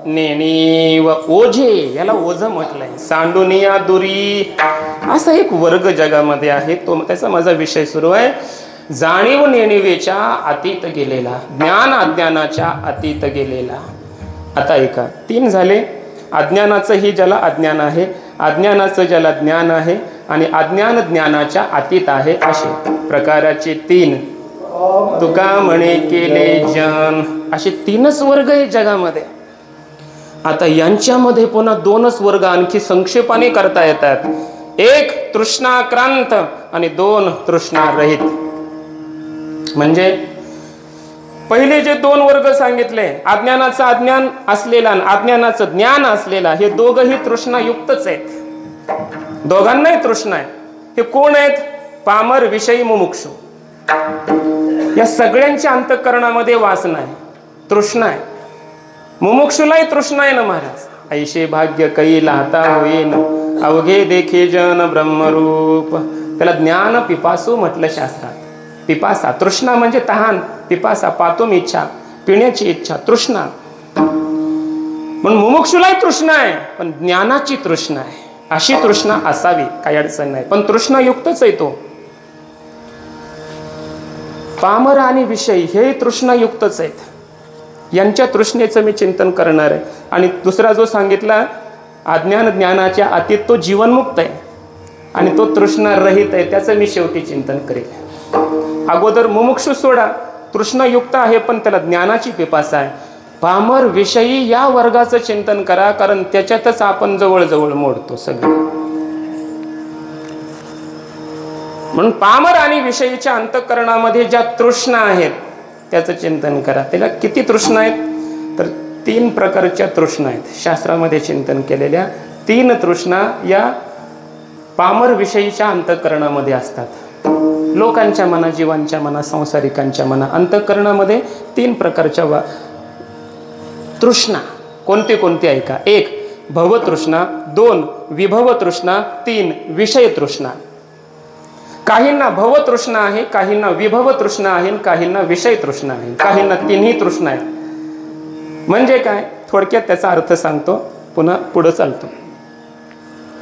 A: नेणी व ओझे, याला ओझं म्हटलंय. सांडुनिया दुरी, असा एक वर्ग जगामध्ये आहे. तो त्याचा माझा विषय सुरू आहे. जाणीव नेणिवेच्या अतीत गेलेला, ज्ञान अज्ञानाच्या अतीत गेलेला. आता ऐका, 3 झाले. अज्ञानाचंही ज्याला अज्ञान आहे, अज्ञानाचं ज्याला ज्ञान आहे, आणि अज्ञान ज्ञानाच्या अतीत आहे, असे प्रकाराचे 3. तुका म्हणे केले जन, असे 3च वर्ग आहेत जगामध्ये. आता यांच्यामध्ये पुन्हा 2च वर्ग आणखी संक्षेपाने करता येतात. 1 तृष्णाक्रांत आणि 2 तृष्णारहित. म्हणजे पहिले जे 2 वर्ग सांगितले, अज्ञानाचं अज्ञान असलेला आणि अज्ञानाचं ज्ञान असलेला, हे दोघंही तृष्णायुक्तच आहेत. दोघांनाही तृष्णा आहे. हे कोण आहेत? पामर, विषयी, मुमुक्षु. या सगळ्यांच्या अंतःकरणामध्ये वासना आहे, तृष्णा आहे. मुमुक्षुलाही तृष्णा आहे ना महाराज. ऐशे भाग्य कैला हाता होईन, अवघे देखे जन ब्रह्मरूप. त्याला ज्ञान पिपासू म्हटलं शास्त्रात. पिपासा, तृष्णा म्हणजे तहान. पिपासा, पातुम इच्छा, पिण्याची इच्छा, तृष्णा. म्हणून मुमुक्षुलाही तृष्णा आहे, पण ज्ञानाची तृष्णा आहे. अशी तृष्णा असावी, काही अडचण नाही, पण तृष्णायुक्तच आहे तो. पामर आणि विषय हे तृष्णायुक्तच आहेत. यांच्या तृष्णेचं मी चिंतन करणार आहे. आणि दुसरा जो सांगितला, अज्ञान ज्ञानाच्या अतीत, तो जीवनमुक्त आहे आणि तो तृष्णारहित आहे, त्याचं मी शेवटी चिंतन करेल. अगोदर मुमुक्षु सोडा, तृष्णायुक्त आहे पण त्याला ज्ञानाची पिपासा आहे. पामर विषयी या वर्गाचं चिंतन करा, कारण त्याच्यातच आपण जवळजवळ मोडतो सगळं. म्हणून पामर आणि विषयीच्या अंतःकरणामध्ये ज्या तृष्णा आहेत त्याचं चिंतन करा. त्याला किती तृष्णा आहेत? तर 3 प्रकारच्या तृष्णा आहेत. शास्त्रामध्ये चिंतन केलेल्या 3 तृष्णा या पामर विषयीच्या अंतःकरणामध्ये असतात. लोकांच्या मना, जीवांच्या मना, संसारिकांच्या मना, अंतःकरणामध्ये 3 प्रकारच्या तृष्णा. कोणते कोणते ऐका. 1 भवतृष्णा, 2 विभव तृष्णा, 3 विषय तृष्णा. काहींना भवतृष्णा आहे, काहींना विभव तृष्णा आहे, काहींना विषय तृष्णा आहे, काहींना 3ही तृष्णा आहे. म्हणजे काय? थोडक्यात त्याचा अर्थ सांगतो, पुन्हा पुढे चालतो.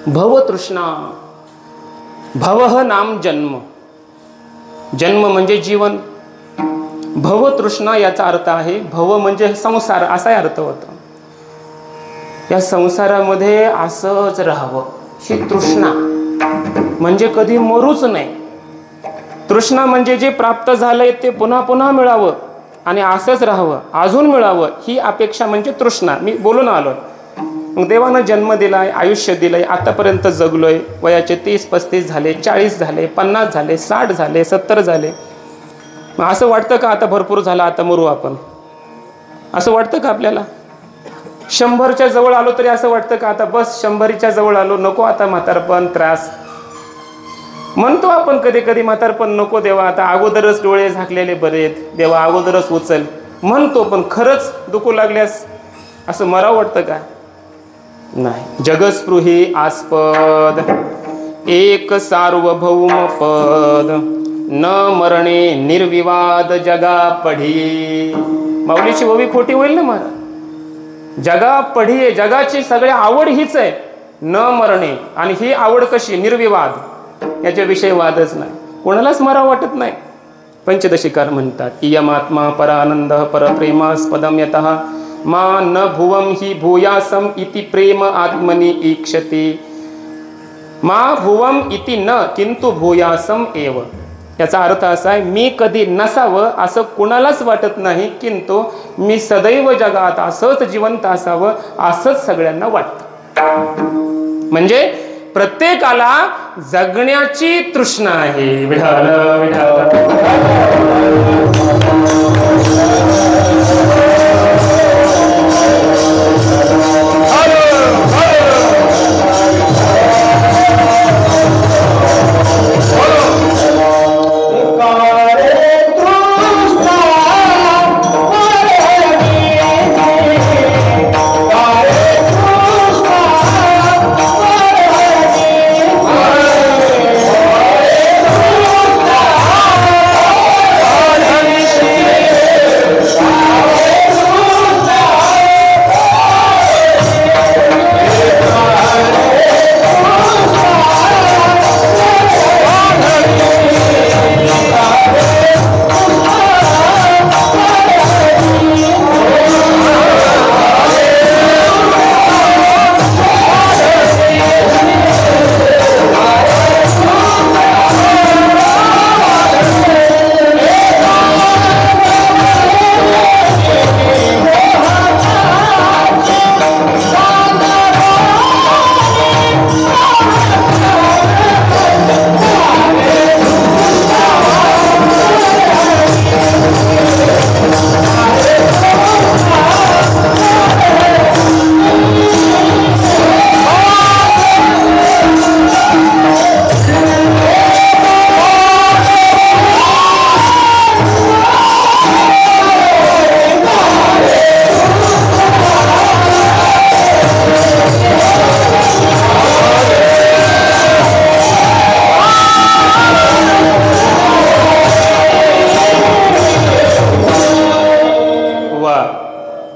A: भवतृष्णा, भवः नाम जन्म, जन्म म्हणजे जीवन. भवतृष्णा याचा अर्थ आहे, भव म्हणजे संसार, असाही अर्थ होतो. या संसारामध्ये असंच राहावं, ही तृष्णा. म्हणजे कधी मरूच नाही. तृष्णा म्हणजे जे प्राप्त झालंय ते पुन्हा पुन्हा मिळावं आणि असंच राहावं, अजून मिळावं, ही अपेक्षा म्हणजे तृष्णा. मी बोलून आलोय. मग देवानं जन्म दिलाय, आयुष्य दिलंय, आतापर्यंत जगलोय. वयाचे 30-35 झाले, 40 झाले, 50 झाले, 60 झाले, 70 झाले. मग असं वाटतं का आता भरपूर झालं, आता मरू आपण? असं वाटतं का आपल्याला? 100च्या जवळ आलो तरी असं वाटतं का आता बस 100च्या जवळ आलो, नको आता म्हातारपण, त्रास. म्हणतो आपण कधी कधी, म्हातारपण नको देवा, आता अगोदरच डोळे झाकलेले बरेत, देवा अगोदरच उचल म्हणतो. पण खरंच दुखू लागल्यास असं मरावं वाटतं का? नाही. जगस्पृही आस्पद, एक सार्वभौम पद, न मरणे निर्विवाद जगा पढी. माऊलीची ओवी खोटी होईल ना महाराज? जगा पढी आहे, जगाची सगळी आवड हीच आहे, न मरणे. आणि ही आवड कशी? निर्विवाद, याच्याविषयी वादच नाही, कोणालाच मरावं वाटत नाही. पंचदशिकार म्हणतात, इयमात्मा परानंद परप्रेमास्पदम यतः मा न भुवम हि भूयासम इति प्रेम आत्मनि ईक्षति. मा भुवम इति न किंतु भूयासम एव. याचा अर्थ असा आहे, मी कधी नसावं असं कुणालाच वाटत नाही, किंतु मी सदैव जगात असंच जिवंत असावं असंच सगळ्यांना वाटतं. म्हणजे प्रत्येकाला जगण्याची तृष्णा आहे. विठाल विठाल.
B: Hare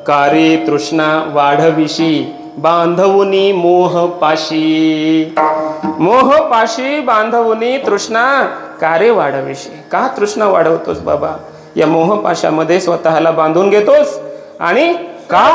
A: कारे तृष्णा वाढविशी बांधवुनी मोहपाशी. मोहपाशी बांधवुनी तृष्णा कारे वाढविशी. का तृष्णा वाढवतोस बाबा? या मोहपाशामध्ये स्वतःला बांधून घेतोस आणि का?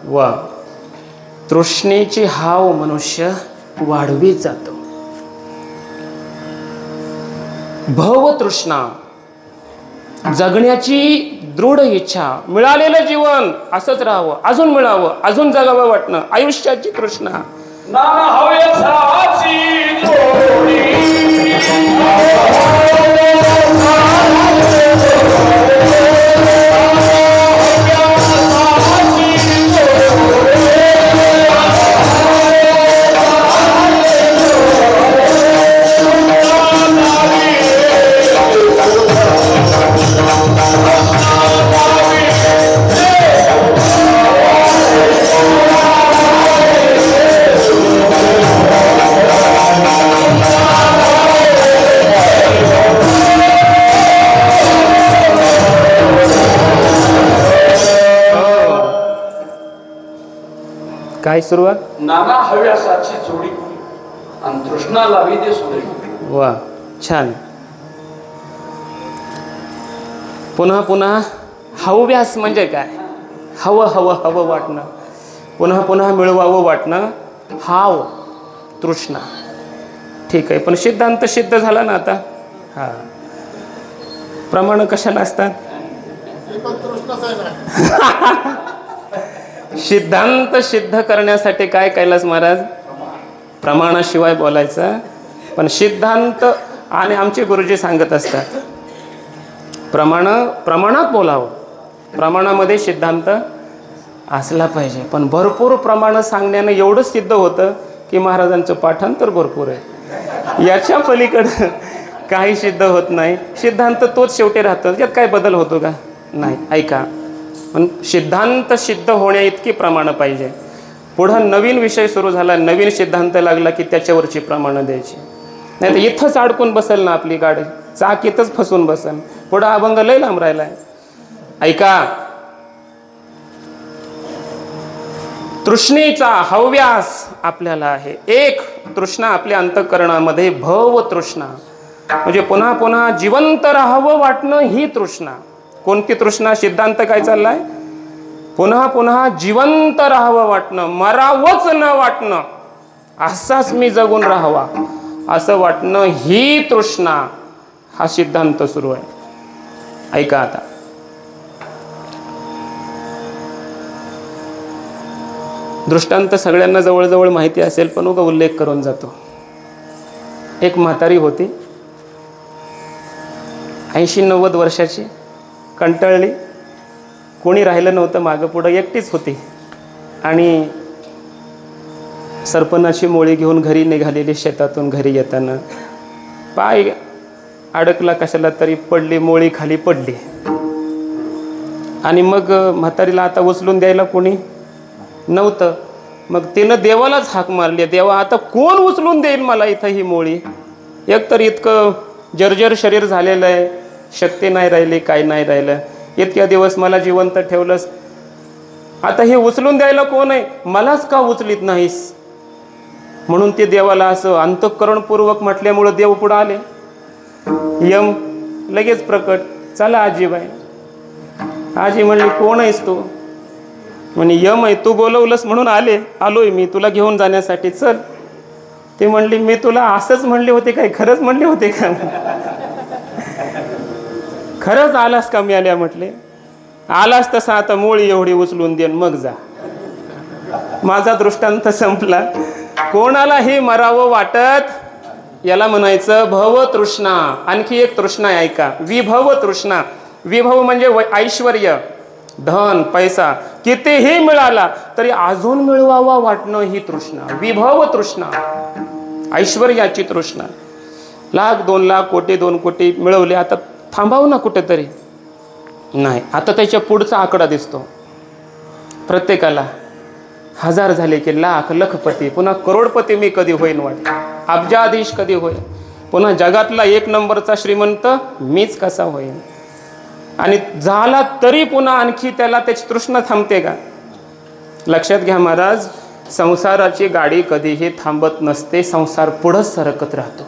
A: वा, तृष्णेची हाव मनुष्य वाढवीत जातो. भव तृष्णा, जगण्याची दृढ इच्छा, मिळालेलं जीवन असंच राहावं, अजून मिळावं, अजून जगावं वाटणं, आयुष्याची तृष्णा. काय सुरुवात?
B: नाना हव्यासाची जोडी आणि तृष्णा लावी दे सोडी.
A: वा, छान. पुन्हा पुन्हा हव्यास म्हणजे काय? हवं हवं हवं वाटणं, पुन्हा पुन्हा मिळवावं वाटणं, हाव तृष्णा. ठीक आहे, पण सिद्धांत सिद्ध झाला ना आता. हा, प्रमाण कशाला असतात? सिद्धांत सिद्ध करण्यासाठी काय कैलास महाराज? प्रमाणाशिवाय बोलायचं. पण सिद्धांत आणि आमचे गुरुजी सांगत असतात प्रमाणात बोलावं, प्रमाणामध्ये सिद्धांत असला पाहिजे. पण भरपूर प्रमाण सांगण्यानं एवढंच सिद्ध होतं की महाराजांचं पाठांतर भरपूर आहे. याच्या पलीकडं काही सिद्ध होत नाही. सिद्धांत तोच शेवटी राहतो, यात काय बदल होतो का? नाही. ऐका, पण सिद्धांत सिद्ध होण्या इतकी प्रमाणं पाहिजे. पुढं नवीन विषय सुरू झाला, नवीन सिद्धांत लागला की त्याच्यावरची प्रमाणं द्यायची. नाही तर इथंच अडकून बसेल ना आपली गाडी, चाक इथंच फसून बसेल. पुढं अभंग लय लांब राहिलाय. ऐका, तृष्णेचा हव्यास आपल्याला आहे. एक तृष्णा आपल्या अंतःकरणामध्ये, भव तृष्णा म्हणजे पुन्हा पुन्हा जिवंत राहावं वाटणं, ही तृष्णा. कोणती तृष्णा? सिद्धांत काय चाललाय? पुन्हा पुन्हा जिवंत राहावं वाटणं, मरावंच न वाटणं, असाच मी जगून राहावा असं वाटणं, ही तृष्णा. हा सिद्धांत सुरू आहे. ऐका आता, दृष्टांत सगळ्यांना जवळजवळ माहिती असेल, पण उगा उल्लेख करून जातो. एक म्हातारी होती, 80-90 वर्षाची, कंटाळली, कोणी राहिलं नव्हतं मागं पुढं, एकटीच होती. आणि सरपणाची मोळी घेऊन घरी निघालेली. शेतातून घरी येताना पाय अडकला कशाला तरी, पडली, मोळी खाली पडली. आणि मग म्हातारीला आता उचलून द्यायला कोणी नव्हतं. मग तिनं देवालाच हाक मारली, देवा आता कोण उचलून देईल मला इथं ही मोळी? एकतर इतकं जर्जर शरीर झालेलं आहे, शक्ती नाही राहिली, काय नाही राहिलं. इतक्या दिवस मला जिवंत ठेवलंस, आता हे उचलून द्यायला कोण आहे? मलाच का उचलीत नाहीस? म्हणून ते देवाला असं अंतःकरणपूर्वक म्हटल्यामुळं देव पुढं आले. यम लगेच प्रकट, चला आजीबाई. आजी म्हणली, कोण आहेस तू? म्हणे यम आहे, तू बोलवलंस म्हणून आलोय मी तुला घेऊन जाण्यासाठी, चल. ते म्हणली मी तुला असंच म्हणले होते काय, खरंच म्हणले होते का? खरंच आलास का? मी आल्या म्हटले आलास तसा आता मोळी एवढी उचलून देन मग जा. माझा दृष्टांत संपला. कोणाला हे मरावं वाटत, याला म्हणायचं भव तृष्णा. आणखी एक तृष्णा आहे ऐका, विभव तृष्णा. विभव म्हणजे ऐश्वर्य, धन, पैसा कितीही मिळाला तरी अजून मिळवावा वाटणं ही तृष्णा, विभव तृष्णा, ऐश्वर्याची तृष्णा. 1,00,000 2,00,000 कोटी 2 कोटी मिळवले, आता थांबाव ना कुठेतरी. नाही, आता त्याच्या पुढचा आकडा दिसतो. प्रत्येकाला 1000 झाले की लाख, लखपती, पुन्हा करोडपती मी कधी होईन वाटतं, अब्जाधीश कधी होईल, पुन्हा जगातला 1 नंबरचा श्रीमंत मीच कसा होईन. आणि झाला तरी पुन्हा आणखी त्याला त्याची तृष्णा थांबते का? लक्षात घ्या महाराज, संसाराची गाडी कधीही थांबत नसते. संसार पुढंच सरकत राहतो.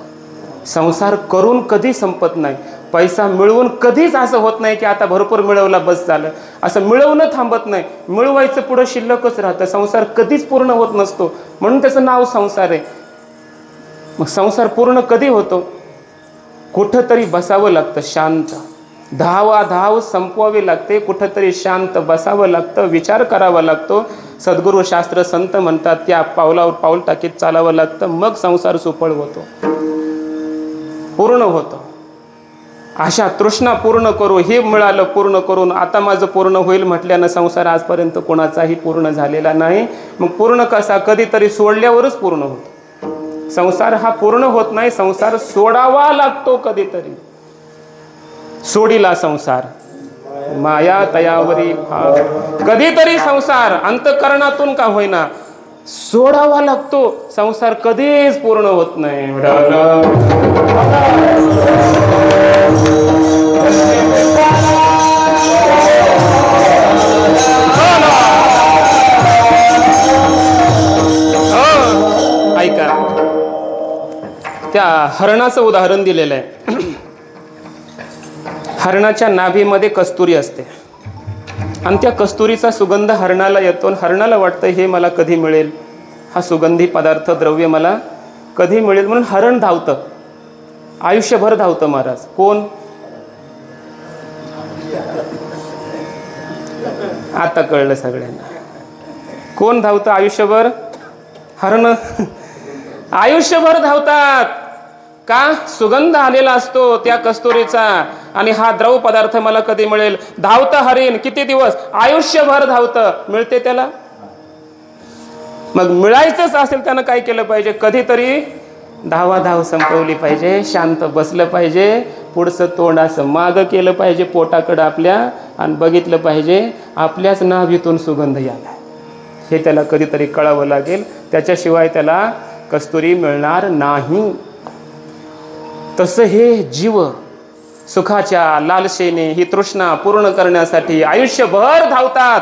A: संसार करून कधी संपत नाही. पैसा मिळवून कधीच असं होत नाही की आता भरपूर मिळवला बस झालं, असं मिळवणं थांबत नाही. मिळवायचं पुढं शिल्लकच राहतं. संसार कधीच पूर्ण होत नसतो, म्हणून त्याचं नाव संसार आहे. मग संसार पूर्ण कधी होतो? कुठंतरी बसावं लागतं शांत, धाव संपवावी लागते, कुठंतरी शांत बसावं लागतं, विचार करावा लागतो. सद्गुरू शास्त्र संत म्हणतात त्या पावलावर पाऊल टाकीत चालावं लागतं, मग संसार सुफळ होतो, पूर्ण होतो. अशा तृष्णा पूर्ण करू, हे मिळालं पूर्ण करून आता माझं पूर्ण होईल म्हटल्यानं संसार आजपर्यंत कोणाचाही पूर्ण झालेला नाही. मग पूर्ण कसा? कधीतरी सोडल्यावरच पूर्ण होतो. संसार हा पूर्ण होत नाही, संसार सोडावा लागतो कधीतरी. सोडिला संसार माया तयावरी भाव, कधीतरी संसार अंतःकरणातून का होईना सोडावा लागतो. संसार कधीच पूर्ण होत नाही. ऐका, त्या हरणाचं उदाहरण दिलेलं आहे. हरणाच्या नाभीमध्ये कस्तुरी असते आणि त्या कस्तुरीचा सुगंध हरणाला येतो. हरणाला वाटतं हे मला कधी मिळेल, हा सुगंधी पदार्थ द्रव्य मला कधी मिळेल, म्हणून हरण धावतं, आयुष्यभर धावतं. महाराज कोण? आता कळलं सगळ्यांना कोण धावतं आयुष्यभर? हरण आयुष्यभर धावतात. का? सुगंध आलेला असतो त्या कस्तुरीचा आणि हा द्रव पदार्थ मला कधी मिळेल. धावतं हरिण किती दिवस? आयुष्यभर धावतं, मिळते त्याला. मग मिळायचंच असेल त्यानं काय केलं पाहिजे? कधीतरी धाव संपवली पाहिजे, शांत बसलं पाहिजे, पुढचं तोंड असं मागं केलं पाहिजे पोटाकडं आपल्या, आणि बघितलं पाहिजे आपल्याच नाभीतून सुगंध याला. हे त्याला कधीतरी कळावं लागेल, त्याच्याशिवाय त्याला कस्तुरी मिळणार नाही. तसं हे जीव सुखाच्या लालसेने ही तृष्णा पूर्ण करण्यासाठी आयुष्यभर धावतात.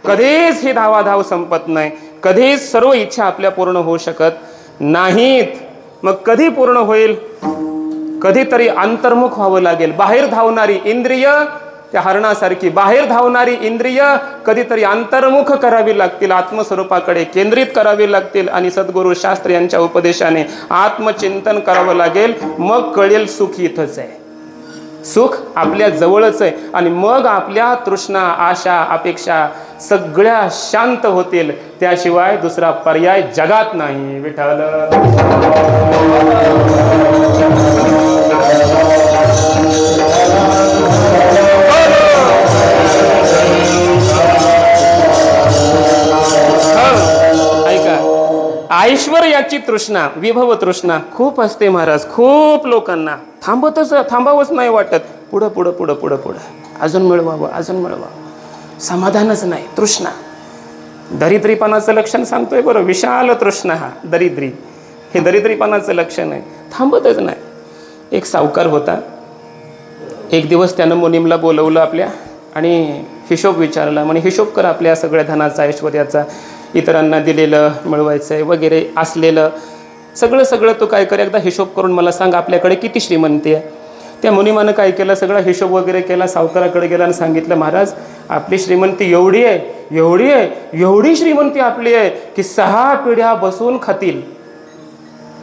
A: कधीच ही धावाधाव संपत नाही, कधीच सर्व इच्छा आपल्या पूर्ण होऊ शकत नाहीत. मग कधी पूर्ण होईल? कधीतरी अंतर्मुख व्हावं लागेल. बाहेर धावणारी इंद्रिय त्या हरणासारखी बाहेर धावणारी इंद्रिय कधीतरी अंतर्मुख करावी लागतील, आत्मस्वरूपाकडे केंद्रित करावी लागतील आणि सद्गुरू शास्त्र यांच्या उपदेशाने आत्मचिंतन करावं लागेल. मग कळेल सुख इथंच आहे, सुख आपल्या जवळच आहे. आणि मग आपल्या तृष्णा, आशा, अपेक्षा सगळ्या शांत होतील. त्याशिवाय दुसरा पर्याय जगात नाही. विठ्ठल ऐश्वर्याची तृष्णा, विभव तृष्णा खूप असते महाराज. खूप लोकांना थांबावंच नाही वाटत. पुढं पुढं पुढं पुढं पुढं अजून मिळवावं, अजून मिळवावं, समाधानच नाही. तृष्णा दरिद्रीपणाचं लक्षण सांगतोय बरं. विशाल तृष्णा हा दरिद्री, हे दरिद्रीपणाचं लक्षण आहे. थांबतच नाही. एक सावकार होता. एक दिवस त्यानं मुनीमला बोलवलं आपल्या आणि हिशोब विचारला. म्हणे हिशोब कर आपल्या सगळ्या धनाचा, ऐश्वर्याचा, इतरांना दिलेलं, मिळवायचं आहे वगैरे असलेलं सगळं तू काय कर, एकदा हिशोब करून मला सांग आपल्याकडे किती श्रीमंती आहे. त्या मुनिमानं काय केलं, सगळा हिशोब वगैरे केला, सावकाराकडे गेला आणि सांगितलं, महाराज आपली श्रीमंती एवढी आहे, एवढी आहे, एवढी श्रीमंती आपली आहे की 6 पिढ्या बसून खातील,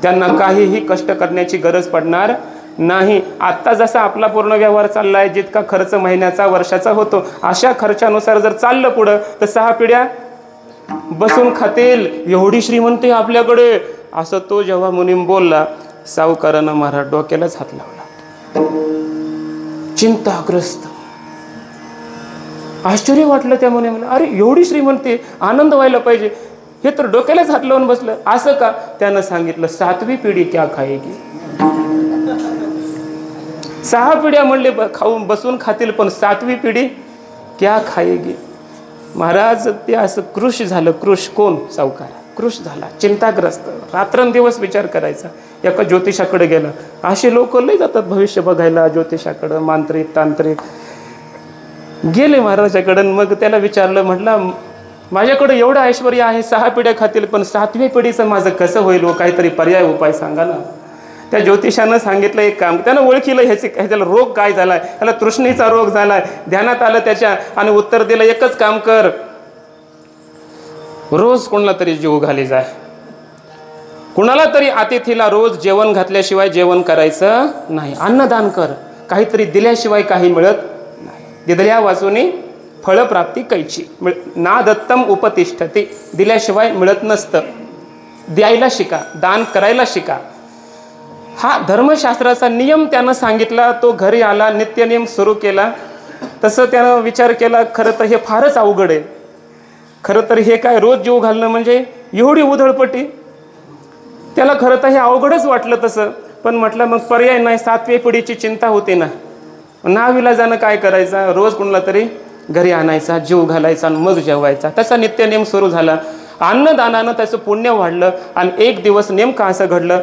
A: त्यांना काहीही कष्ट करण्याची गरज पडणार नाही. आत्ता जसा आपला पूर्ण व्यवहार चाललाय, जितका खर्च महिन्याचा वर्षाचा होतो, अशा खर्चानुसार जर चाललं पुढं तर 6 पिढ्या बसून खातील, एवढी श्रीमंती आपल्याकडे. असं तो जेव्हा मुनीम बोलला, सावकारानं महाराज डोक्यालाच हात लावला. चिंताग्रस्त, आश्चर्य वाटलं त्या मुनीमला. अरे एवढी श्रीमंती, आनंद व्हायला पाहिजे, हे तर डोक्यालाच हात लावून बसलं, असं का? त्यानं सांगितलं, 7वी पिढी क्या खाएगी. 6 पिढ्या म्हणले खाऊन बसून खातील, पण 7वी पिढी क्या खाएगी. महाराज ते असं कृश झालं. कृश कोण? सावकार. कृश झाला, चिंताग्रस्त, रात्रंदिवस विचार करायचा. एका ज्योतिषाकडे गेला. असे लोक लय जातात भविष्य बघायला ज्योतिषाकडं, मांत्रिक तांत्रिक. गेले महाराजाकडं, मग त्याला विचारलं, म्हटलं माझ्याकडे एवढं ऐश्वर्य आहे, 6 पिढ्या खातील, पण 7वी पिढीचं माझं कसं होईल हो, काहीतरी पर्याय उपाय सांगा ना. त्या ज्योतिषानं सांगितलं एक काम. त्यानं ओळखीलं ह्याच्याला रोग काय झालाय, ह्याला तृष्णेचा रोग झालाय. ध्यानात आलं त्याच्या आणि उत्तर दिलं, एकच काम कर, रोज कोणाला तरी जीव घाली जाय, कुणाला तरी अतिथीला रोज जेवण घातल्याशिवाय जेवण करायचं नाही, अन्नदान कर, काहीतरी दिल्याशिवाय काही मिळत नाही. दिदल्या वाचून फळप्राप्ती कैची, ना दत्तम उपतिष्ठते, दिल्याशिवाय मिळत नसतं. द्यायला शिका, दान करायला शिका. हा धर्मशास्त्राचा नियम त्यानं सांगितला. तो घरी आला, नित्यनियम सुरू केला. तसं त्यानं विचार केला, खरं तर हे फारच अवघड आहे, खरं तर हे काय रोज जीव घालणं म्हणजे एवढी उधळपट्टी. त्याला खरं तर हे अवघडच वाटलं तसं, पण म्हटलं मग पर्याय नाही, 7वी पिढीची चिंता होती ना, नाविलाजानं काय करायचं, रोज कुणाला तरी घरी आणायचा, जीव घालायचा आणि मग जेवायचा. तसा नित्यनेम सुरू झाला. अन्नदानानं त्याचं पुण्य वाढलं. आणि एक दिवस नेमकं असं घडलं,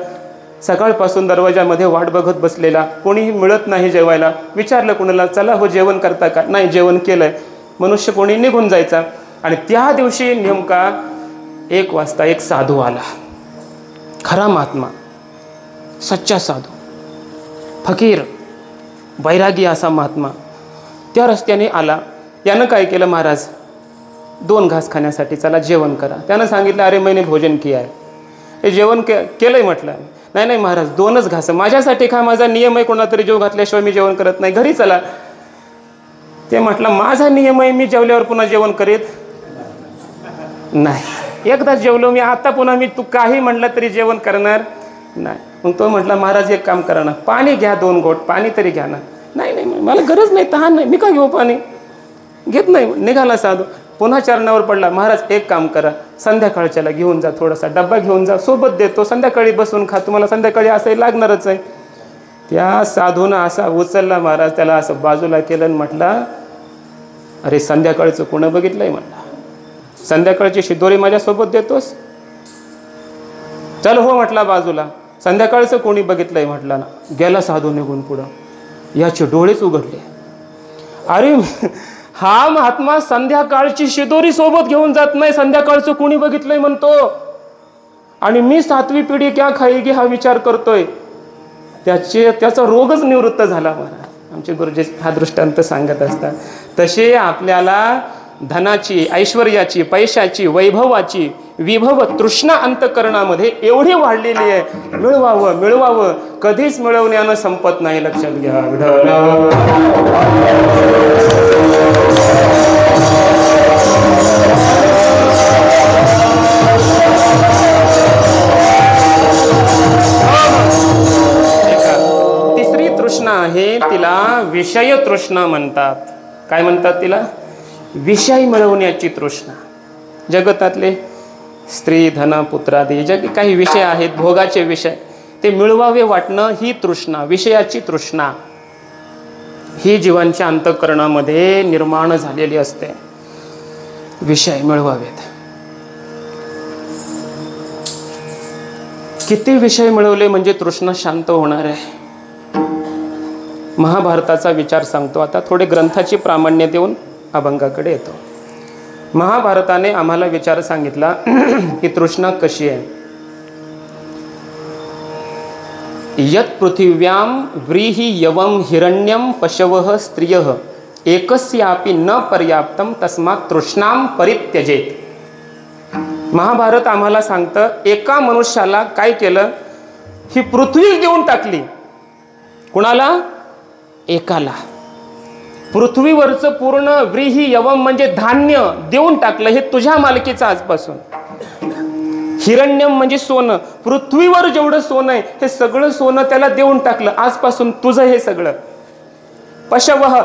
A: सकाळपासून दरवाजामध्ये वाट बघत बसलेला, कोणीही मिळत नाही जेवायला. विचारलं कुणाला, चला हो जेवण करता का? नाही, जेवण केलंय. मनुष्य कोणी निघून जायचा. आणि त्या दिवशी नेमका 1 वाजता एक साधू आला, खरा महात्मा, सच्चा साधू, फकीर, बैरागी असा महात्मा. त्या रस्त्याने आला. यानं काय केलं, महाराज 2 घास खाण्यासाठी चला जेवण करा. त्यानं सांगितलं, अरे मैंने भोजन किया आहे, हे जेवण केलंय. म्हटलं नाही नाही महाराज, 2च घास माझ्यासाठी खा, माझा नियम आहे, कोणाला तरी जेव घातल्याशिवाय मी जेवण करत नाही, घरी चला. ते म्हटलं, माझा नियम आहे, मी जेवल्यावर पुन्हा जेवण करीत नाही, एकदा जेवलो मी, आता पुन्हा मी तू काही म्हटलं तरी जेवण करणार नाही. मग तो म्हटला, महाराज एक काम करा ना, पाणी घ्या, 2 घोट पाणी तरी घ्या ना. नाही नाही मला गरज नाही, तहान नाही, मी का घेऊ पाणी, घेत नाही. निघाला साधू, पुन्हा चरणावर पडला. महाराज एक काम करा, संध्याकाळच्याला घेऊन जा, थोडासा डब्बा घेऊन जा, सोबत देतो, संध्याकाळी बसून खा, तुम्हाला संध्याकाळी असंही लागणारच आहे. त्या साधूनं असा उचलला महाराज, त्याला असं बाजूला केलं आणि म्हटला, अरे संध्याकाळचं कोणं बघितलंय, म्हटला संध्याकाळची शिदोरी माझ्यासोबत देतोस, चल हो म्हटला बाजूला, संध्याकाळचं कोणी बघितलंय म्हटला ना. गेला साधू निघून पुढं. याचे डोळेच उघडले. अरे हा महात्मा संध्याकाळची शिदोरी सोबत घेऊन जात नाही, संध्याकाळचं कोणी बघितलंय म्हणतो, आणि मी 7वी पिढी क्या खाएगी हा विचार करतोय. त्याचा रोगच निवृत्त झाला. महाराज आमचे गुरुजी हा दृष्टांत सांगत असतात. तसे आपल्याला धनाची, ऐश्वर्याची, पैशाची, वैभवाची विभव तृष्णा अंतःकरणामध्ये एवढी वाढलेली आहे, मिळवावं मिळवावं, कधीच मिळवण्यानं संपत नाही, लक्षात घ्या. तिसरी तृष्णा आहे, तिला विषय तृष्णा म्हणतात. काय म्हणतात तिला? विषय मिळवण्याची तृष्णा. जगतातले स्त्री, धन, पुत्रादी जे काही विषय आहेत, भोगाचे विषय, ते मिळवावे वाटणं, ही तृष्णा, विषयाची तृष्णा ही जीवांच्या अंतःकरणामध्ये निर्माण झालेली असते. विषय मिळवावेत. किती विषय मिळवले म्हणजे तृष्णा शांत होणार आहे. महाभारताचा विचार सांगतो आता, थोडे ग्रंथाची प्रामाण्य देऊन अभंगाकडे येतो. महाभारताने आम्हाला विचार सांगितला की तृष्णा कशी आहे. यत् पृथिव्यां व्रीहि यवं हिरण्यं पशवः स्त्रियः एकस्यापि न पर्याप्तं तस्मात् तृष्णां परित्यजेत. महाभारत आम्हाला सांगतं एका मनुष्याला काय केलं, ही पृथ्वी देऊन टाकली. कुणाला? एकाला. पृथ्वीवरचं पूर्ण व्रीही यवम म्हणजे धान्य देऊन टाकलं, हे तुझ्या मालकीचं आजपासून. हिरण्यम म्हणजे सोनं, पृथ्वीवर जेवढं सोनं आहे हे सगळं सोनं त्याला देऊन टाकलं, आजपासून तुझं हे सगळं. पशवः,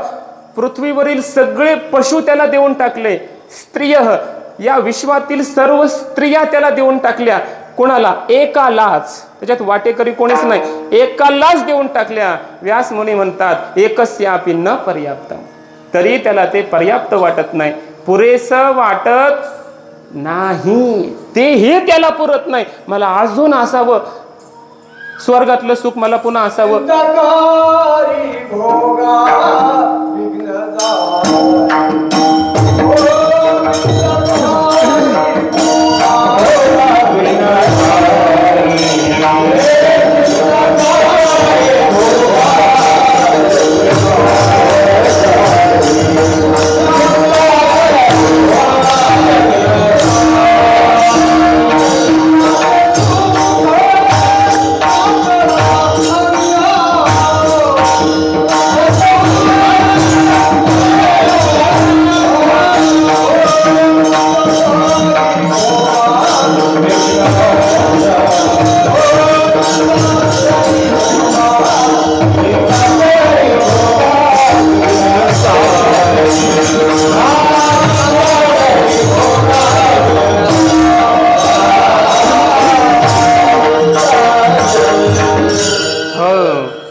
A: पृथ्वीवरील सगळे पशु त्याला देऊन टाकले. स्त्रियः, या विश्वातील सर्व स्त्रिया त्याला देऊन टाकल्या. कोणाला? एकालाच. त्याच्यात वाटेकरी कोणीच नाही, एकालाच देऊन टाकल्या. व्यास मुनी म्हणतात एकस्यापि न पर्याप्तम, तरी त्याला ते पर्याप्त वाटत नाही, पुरेसं वाटत नाही. तेही त्याला पुरत नाही. मला अजून असावं, स्वर्गातलं सुख मला पुन्हा असावं.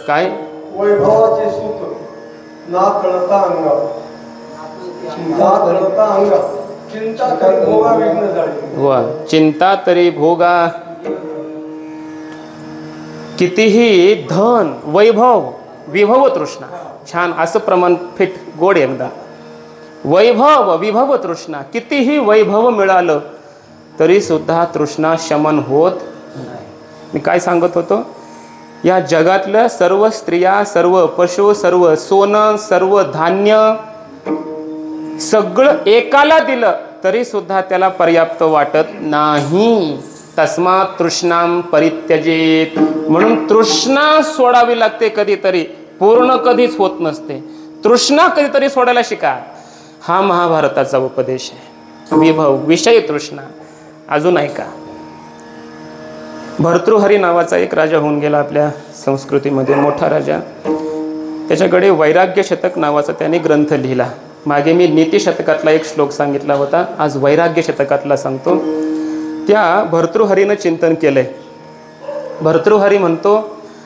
A: काय?
C: वैभवाचे सुख ना कळता अंगा, ना कळता अंगा, चिंता तरी भोगा विघ्न झाली.
A: वा, चिंता तरी भोगा. कितीही धन, वैभव, विभव तृष्णा. छान असं प्रमाण फिट गोड एकदा. वैभव, विभव तृष्णा. कितीही वैभव मिळालं तरी सुद्धा तृष्णा शमन होत नाही. मी काय सांगत होतो, या जगातल्या सर्व स्त्रिया, सर्व पशु, सर्व सोनं, सर्व धान्य सगळं एकाला दिलं तरी सुद्धा त्याला पर्याप्त वाटत नाही. तस्मात तृष्णाम परित्यजेत. म्हणून तृष्णा सोडावी लागते कधीतरी, पूर्ण कधीच होत नसते. तृष्णा कधीतरी सोडायला शिका. हा महाभारताचा उपदेश आहे. विभव, विषय तृष्णा. अजून ऐका. भर्तृहरी नावाचा एक राजा होऊन गेला आपल्या संस्कृतीमध्ये, मोठा राजा. त्याच्याकडे वैराग्य शतक नावाचा त्याने ग्रंथ लिहिला. मागे मी नीती शतकातला एक श्लोक सांगितला होता, आज वैराग्य शतकातला सांगतो. त्या भर्तृहरीनं चिंतन केलंय. भर्तृहरी म्हणतो,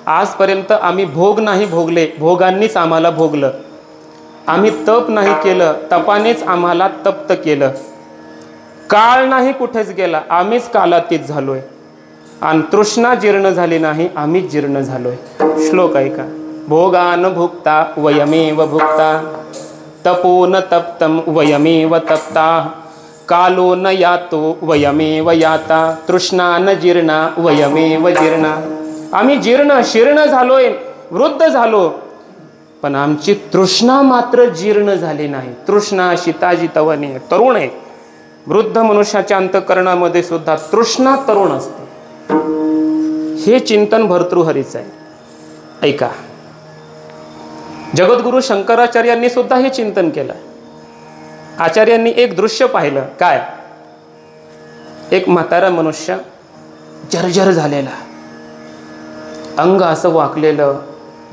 A: आजपर्यंत आम्ही भोग नाही भोगले, भोगांनीच आम्हाला भोगलं. आम्ही तप नाही केलं, तपानेच आम्हाला तप्त केलं. काळ नाही कुठेच गेला, आम्हीच कालातीत झालोय. आणि तृष्णा जीर्ण झाली नाही, आम्हीच जीर्ण झालोय. श्लोक ऐका. भोगान भुक्ता वयमेव भुक्ता, तपो न तप्तम वयमेव तप्ता, कालो न यातो वयमेव याता, तृष्णा न जीर्णा वयमेव जीर्णा. आम्ही जीर्ण शीर्ण झालोय, वृद्ध झालो, पण आमची तृष्णा मात्र जीर्ण झाली नाही. तृष्णा शीताजी तवनी. तरुण आहे. वृद्ध मनुष्याच्या अंतःकरणामध्ये सुद्धा तृष्णा तरुण असते. हे चिंतन भर्तृहरीचं आहे. ऐका. जगद्गुरु शंकराचार्यांनी सुद्धा हे चिंतन केलं. आचार्यांनी एक दृश्य पाहिलं. काय? एक म्हातारा मनुष्य जर्जर झालेला, अंग असं वाकलेलं,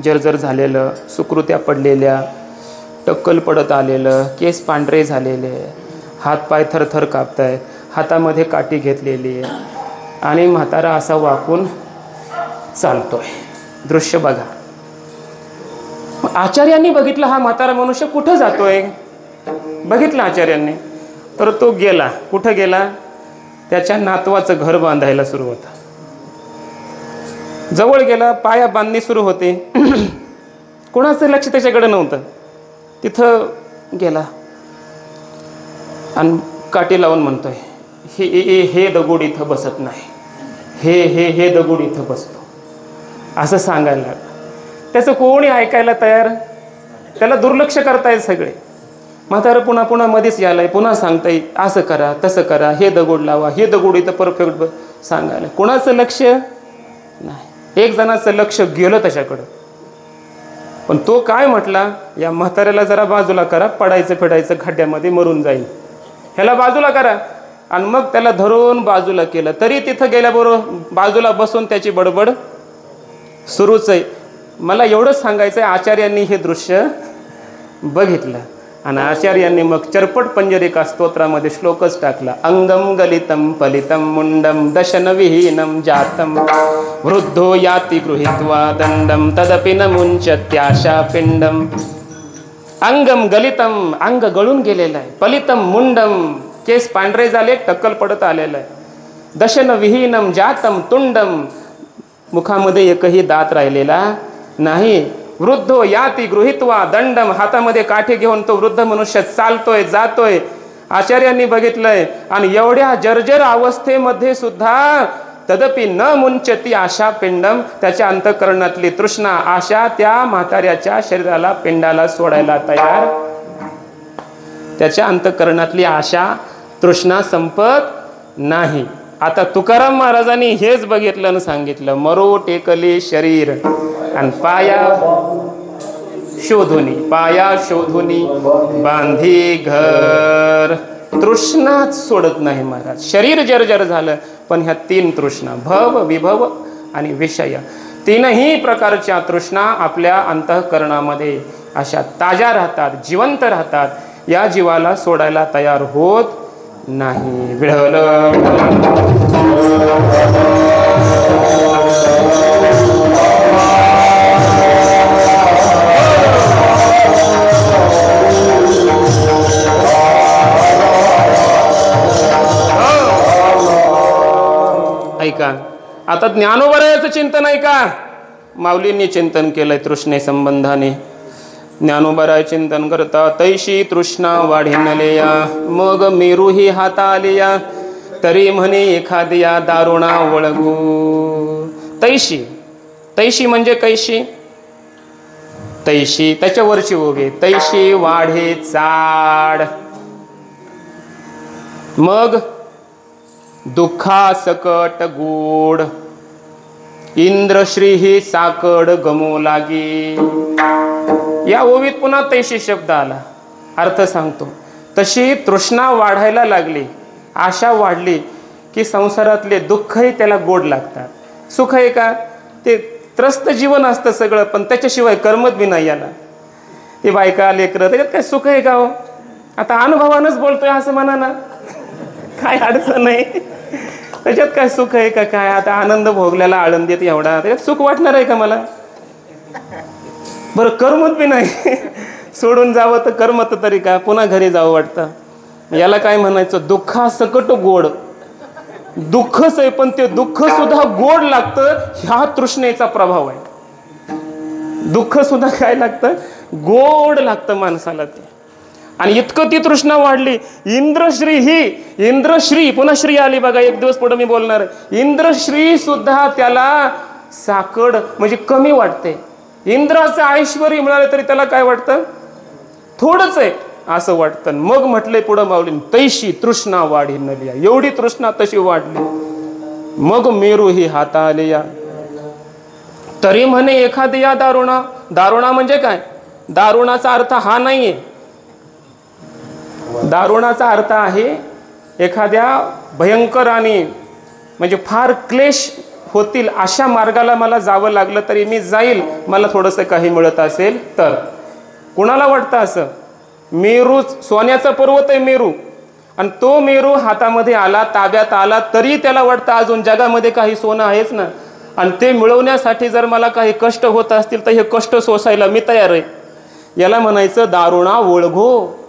A: जर्जर झालेलं, सुकृत्या पडलेल्या, टक्कल पडत आलेलं, केस पांढरे झालेले, हातपाय थरथर कापतायत, हातामध्ये काठी घेतलेली आहे आणि म्हातारा असा वाकून चालतोय. दृश्य बघा. आचार्यांनी बघितलं हा म्हातारा मनुष्य कुठं जातोय. बघितलं आचार्यांनी. तर तो गेला. कुठं गेला? त्याच्या नातवाचं घर बांधायला सुरू होतं. जवळ गेला, पाया बांधणी सुरू होते. कोणाचं लक्ष त्याच्याकडे नव्हतं. तिथं गेला आणि काठी लावून म्हणतोय, हे दगड इथं बसत नाही, हे दगड इथं बसतो. असं सांगायला लागलं. त्याचं कोणी ऐकायला तयार, त्याला दुर्लक्ष करतायत सगळे. म्हातारं पुन्हा पुन्हा मध्येच यायलाय, पुन्हा सांगताय असं करा तसं करा, हे दगड लावा, हे दगड इथं परफेक्ट सांगायला. कोणाचं लक्ष नाही. एक जणाचं लक्ष गेलं त्याच्याकडं. पण तो काय म्हटला, या म्हाताऱ्याला जरा बाजूला करा, पडायचं फेडायचं खड्ड्यामध्ये मरून जाईल, ह्याला बाजूला करा. आणि मग त्याला धरून बाजूला केलं. तरी तिथं गेल्याबरोबर बाजूला बसून त्याची बडबड सुरूच आहे. मला एवढंच सांगायचं आहे, आचार्यांनी हे दृश्य बघितलं आणि आचार्यांनी मग चरपट पंजरिका स्तोत्रामध्ये श्लोकच टाकला. अंगम गलितम फलितम मुंडम दशन विहीनम जातम वृद्धो याति गृहीत्वा दंडम तदपि न मुंचत्याशा पिंडम. अंगम गलितम, अंग गळून गेलेलं आहे. फलितम मुंडम, केस पांढरे झाले, टक्कल पडत आलेलं आहे. दशन विहीनम जातम तुंडम, मुखामध्ये एकही दात राहिलेला नाही. वृद्धो याती गृहीत्वा दंडम, हातामध्ये काठी घेऊन तो वृद्ध मनुष्य चालतोय जातोय. आचार्यांनी बघितलंय. आणि एवढ्या जर्जर अवस्थेमध्ये सुद्धा तदपि न मुंचती आशा पिंडम, त्याच्या अंतःकरणातली तृष्णा आशा त्या म्हाताऱ्याच्या शरीराला पिंडाला सोडायला तयार. त्याच्या अंतःकरणातली आशा तृष्णा संपत नाही. आता तुकाराम महाराजांनी हेच बघितलं आणि सांगितलं. मरो टेकले शरीर आणि पाया शोधुनी बांधी घर. तृष्णाच सोडत नाही महाराज. शरीर जर्जर झालं, पण ह्या तीन तृष्णा, भव विभव आणि विषय, तीनही प्रकारच्या तृष्णा आपल्या अंतःकरणामध्ये अशा ताज्या राहतात, जिवंत राहतात. या जीवाला सोडायला तयार होत नाही. विढल ऐका, आता ज्ञानोबरायाचं चिंतन ऐका. माऊलींनी चिंतन केलंय तृष्णे संबंधाने. ज्ञानोबराय चिंतन करता. तैशी तृष्णा वाढिनलेया मग मेरूही हाता आलेया तरी म्हणे एखाद्या दारुणा वळगू. तैशी, तैशी म्हणजे कैशी, तैशी त्याच्यावरची ओघे. तैशी वाढे चाड मग दुःखा सकट गोड. इंद्रश्री ही साकड गमो लागी. या ओवीत पुन्हा तैशी शब्द आला. अर्थ सांगतो. तशी तृष्णा वाढायला लागली, आशा वाढली की संसारातले दुःखही त्याला गोड लागतात. सुख आहे का, ते त्रस्त जीवन असतं सगळं, पण त्याच्याशिवाय करमत बी नाही याला. ती बायका लेकरं, त्याच्यात काय सुख आहे का हो? आता अनुभवानंच बोलतोय असं म्हणा ना, काय अडचण नाही. त्याच्यात काय सुख आहे का काय? आता आनंद भोगल्याला आळंदीत एवढा, त्याच्यात सुख वाटणार आहे का मला? बरं करमत बी नाही. सोडून जावं तर करमत तरी का, पुन्हा घरी जावं वाटतं. याला काय म्हणायचं, दुःखासकट गोड. दुःखच आहे, पण ते दुःख सुद्धा गोड लागतं. ह्या तृष्णेचा प्रभाव आहे. दुःख सुद्धा काय लागतं, गोड लागतं माणसाला ते. आणि इतकं ती तृष्णा वाढली. इंद्रश्री ही, इंद्रश्री पुन्हा श्री आली बघा, एक दिवस पुढे मी बोलणार. इंद्रश्री सुद्धा त्याला साकड म्हणजे कमी वाटते. इंद्राचं ऐश्वर्य मिळालं तरी त्याला काय वाटतं, थोडंच आहे असं वाटतं. मग म्हटलंय पुढं माऊलीन, तैशी तृष्णा वाढी नलिया. एवढी तृष्णा तशी वाढली. मग मेरू ही हाता आलेया तरी म्हणे एखाद्या दारुणा. दारुणा म्हणजे काय? दारुणाचा अर्थ हा नाहीये. दारुणाचा अर्थ आहे एखाद्या भयंकर आणि म्हणजे फार क्लेश होतील अशा मार्गाला मला जावं लागलं तरी मी जाईल, मला थोडंसं काही मिळत असेल तर. कुणाला वाटतं असं? मेरू सोन्याचा पर्वत आहे मेरू, आणि तो मेरू हातामध्ये आला, ताब्यात आला, तरी त्याला वाटतं अजून जगामध्ये काही सोनं आहेच ना, आणि ते मिळवण्यासाठी जर मला काही कष्ट होत असतील तर हे कष्ट सोसायला मी तयार आहे. याला म्हणायचं दारुणा ओळघो.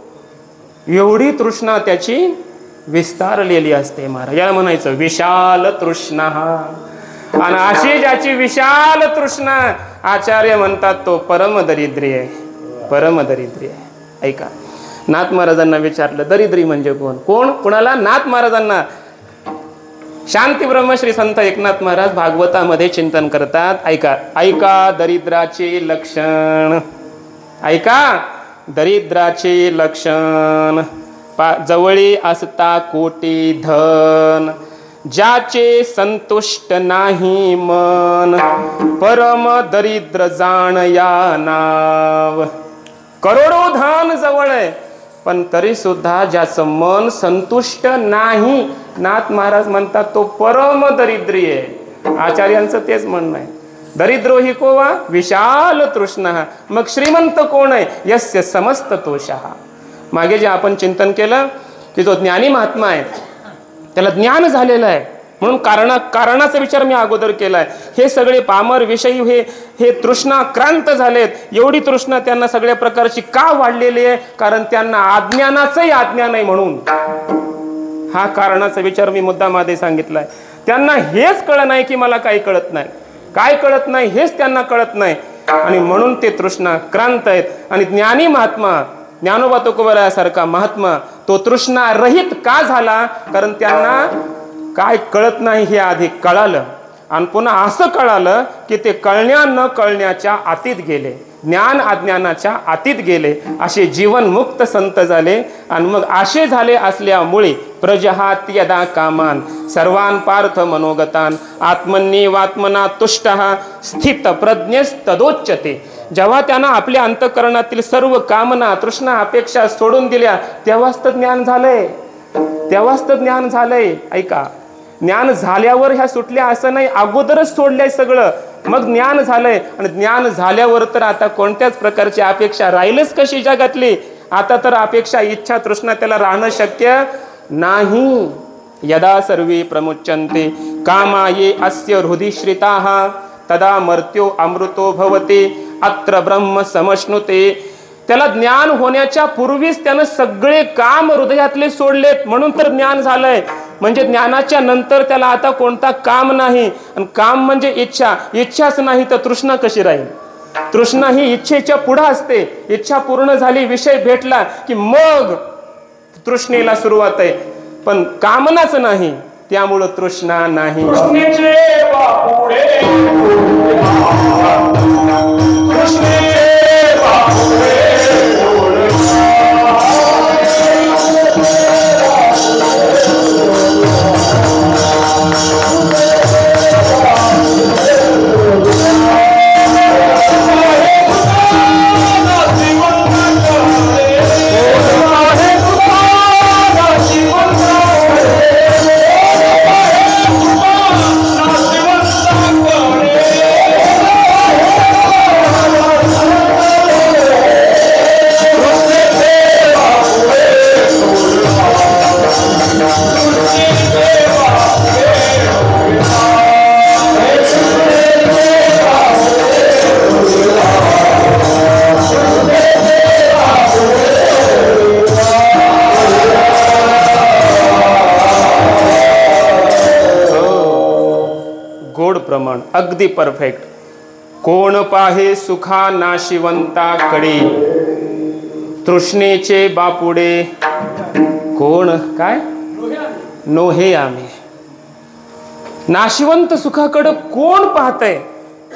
A: एवढी तृष्णा त्याची विस्तारलेली असते महाराज. याला म्हणायचं विशाल तृष्णा. आणि अशी ज्याची विशाल तृष्णा, आचार्य म्हणतात तो परमदरिद्री आहे. परमदरिद्री आहे. ऐका, नाथ महाराजांना विचारलं दरिद्री म्हणजे कोण? कोण? कुणाला? नाथ महाराजांना. शांती ब्रह्मश्री संत एकनाथ महाराज भागवतामध्ये चिंतन करतात. ऐका ऐका दरिद्राचे लक्षण, ऐका दरिद्राचे लक्षण. जवळी असता कोटी धन, ज्याचे संतुष्ट नाही मन, परम दरिद्र जाण या नाव. करोडो धन जवळ आहे पण तरी सुद्धा ज्याचं मन संतुष्ट नाही, नाथ महाराज म्हणतात तो परम दरिद्री आहे. आचार्यांचं तेच म्हणणं आहे. दरिद्रो हि को वा विशाल तृष्णा, मग श्रीमंत कोण आहे, यस्य समस्त तोषः. मागे जे आपण चिंतन केलं की जो ज्ञानी महात्मा आहे त्याला ज्ञान झालेलं आहे म्हणून कारणाचा विचार मी अगोदर केलाय. हे सगळे पामर विषयी हे तृष्णाक्रांत झालेत. एवढी तृष्णा त्यांना सगळ्या प्रकारची का वाढलेली आहे, कारण त्यांना अज्ञानाचंही अज्ञान आहे म्हणून. हा कारणाचा विचार मी मुद्दामध्ये सांगितलाय. त्यांना हेच कळत नाही की मला काही कळत नाही, काय कळत नाही हेच त्यांना कळत नाही आणि म्हणून ते तृष्णाक्रांत आहेत. आणि ज्ञानी महात्मा ज्ञानोबा तुकोबरायासारखा महात्मा तो तृष्णा रहित का झाला, कारण त्यांना काय कळत नाही हे आधी कळालं आणि पुन्हा असं कळालं की ते कळण्या न कळण्याच्या आतीत गेले, ज्ञान अज्ञानाच्या आतीत गेले. असे जीवनमुक्त संत झाले आणि मग असे झाले असल्यामुळे प्रजहात यदा कामान सर्वान पार्थ मनोगतान आत्मन्येवात्मना तुष्टः स्थित प्रज्ञस्तदोच्यते. जेव्हा त्यांना आपल्या अंतःकरणातील सर्व कामना तृष्णा अपेक्षा सोडून दिल्या तेव्हाच तर ज्ञान झालंय, तेव्हाच तर ज्ञान झालंय. ऐका, ज्ञान झाल्यावर ह्या सुटल्या असं नाही, अगोदरच सोडलंय सगळं मग ज्ञान झालंय. आणि ज्ञान झाल्यावर तर आता कोणत्याच प्रकारची अपेक्षा राहिलच कशी जगातली. आता तर अपेक्षा इच्छा तृष्णा त्याला राहणं शक्य नाही. यदा सर्वे प्रमुच्यन्ते कामा ये अस्य हृदि श्रिताः तदा मर्त्यो अमृतो भवते अत्र ब्रह्म समश्नुते. त्याला ज्ञान होण्याच्या पूर्वीच त्यानं सगळे काम हृदयातले सोडलेत म्हणून तर ज्ञान झालंय. म्हणजे ज्ञानाच्या नंतर त्याला आता कोणता काम नाही. आणि काम म्हणजे इच्छा, इच्छाच नाही तर तृष्णा कशी राहील. तृष्णा ही इच्छेच्या पुढे असते. इच्छा पूर्ण झाली, विषय भेटला की मग तृष्णेला सुरुवात आहे, पण कामनाच नाही त्यामुळं तृष्णा नाही. प्रमाण अगदी परफेक्ट. कोण पाहे सुखा नाशिवंताकडे तृष्णेचे बापुडे कोण काय नोहे आम्ही. नाशिवंत सुखाकडे कोण पाहतय,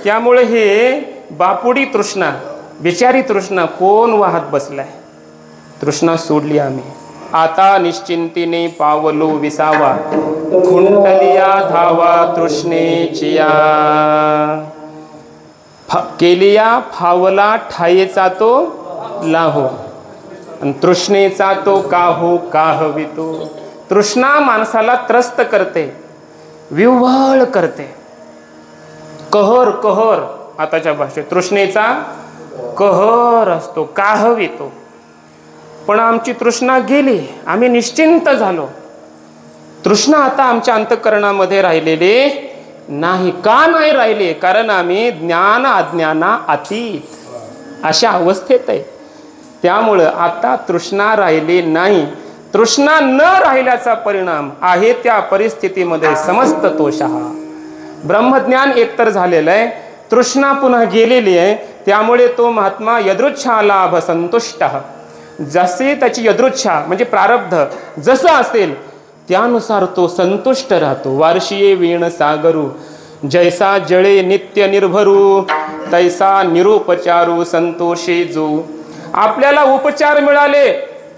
A: त्यामुळे हे बापुडी तृष्णा बिचारी तृष्णा कोण वाहत बसलाय. तृष्णा सोडली आम्ही. आता निश्चिंतीने पावलो विसावा खुंटलिया धावा तृष्णेचिया. केलिया फावला ठायेचा तो लाहो आणि तृष्णेचा तो काहो काहवितो. तृष्णा माणसाला त्रस्त करते, विव्हळ करते, कहर कहर आताच्या भाषेत तृष्णेचा कहर असतो, काहवितो. पण आमची तृष्णा गेली, आम्ही निश्चिंत झालो. तृष्णा आता आमच्या अंतःकरणामध्ये राहिलेली नाही. का नाही राहिली, कारण आम्ही ज्ञान अज्ञाना अतीत अशा अवस्थेत आहे. त्यामुळं आता तृष्णा राहिली नाही. तृष्णा न राहिल्याचा परिणाम आहे त्या परिस्थितीमध्ये समस्त तोषः. ब्रह्मज्ञान एकतर झालेलं आहे, तृष्णा पुन्हा गेलेली आहे. त्यामुळे तो महात्मा यदृच्छा लाभ संतुष्ट. जसे त्याची यदृच्छा म्हणजे प्रारब्ध जसं असेल त्यानुसार तो संतुष्ट राहतो. वार्षिये वीण सागरू जैसा जळे नित्य निर्भरू तैसा निरुपचारू संतोषे जो. आपल्याला उपचार मिळाले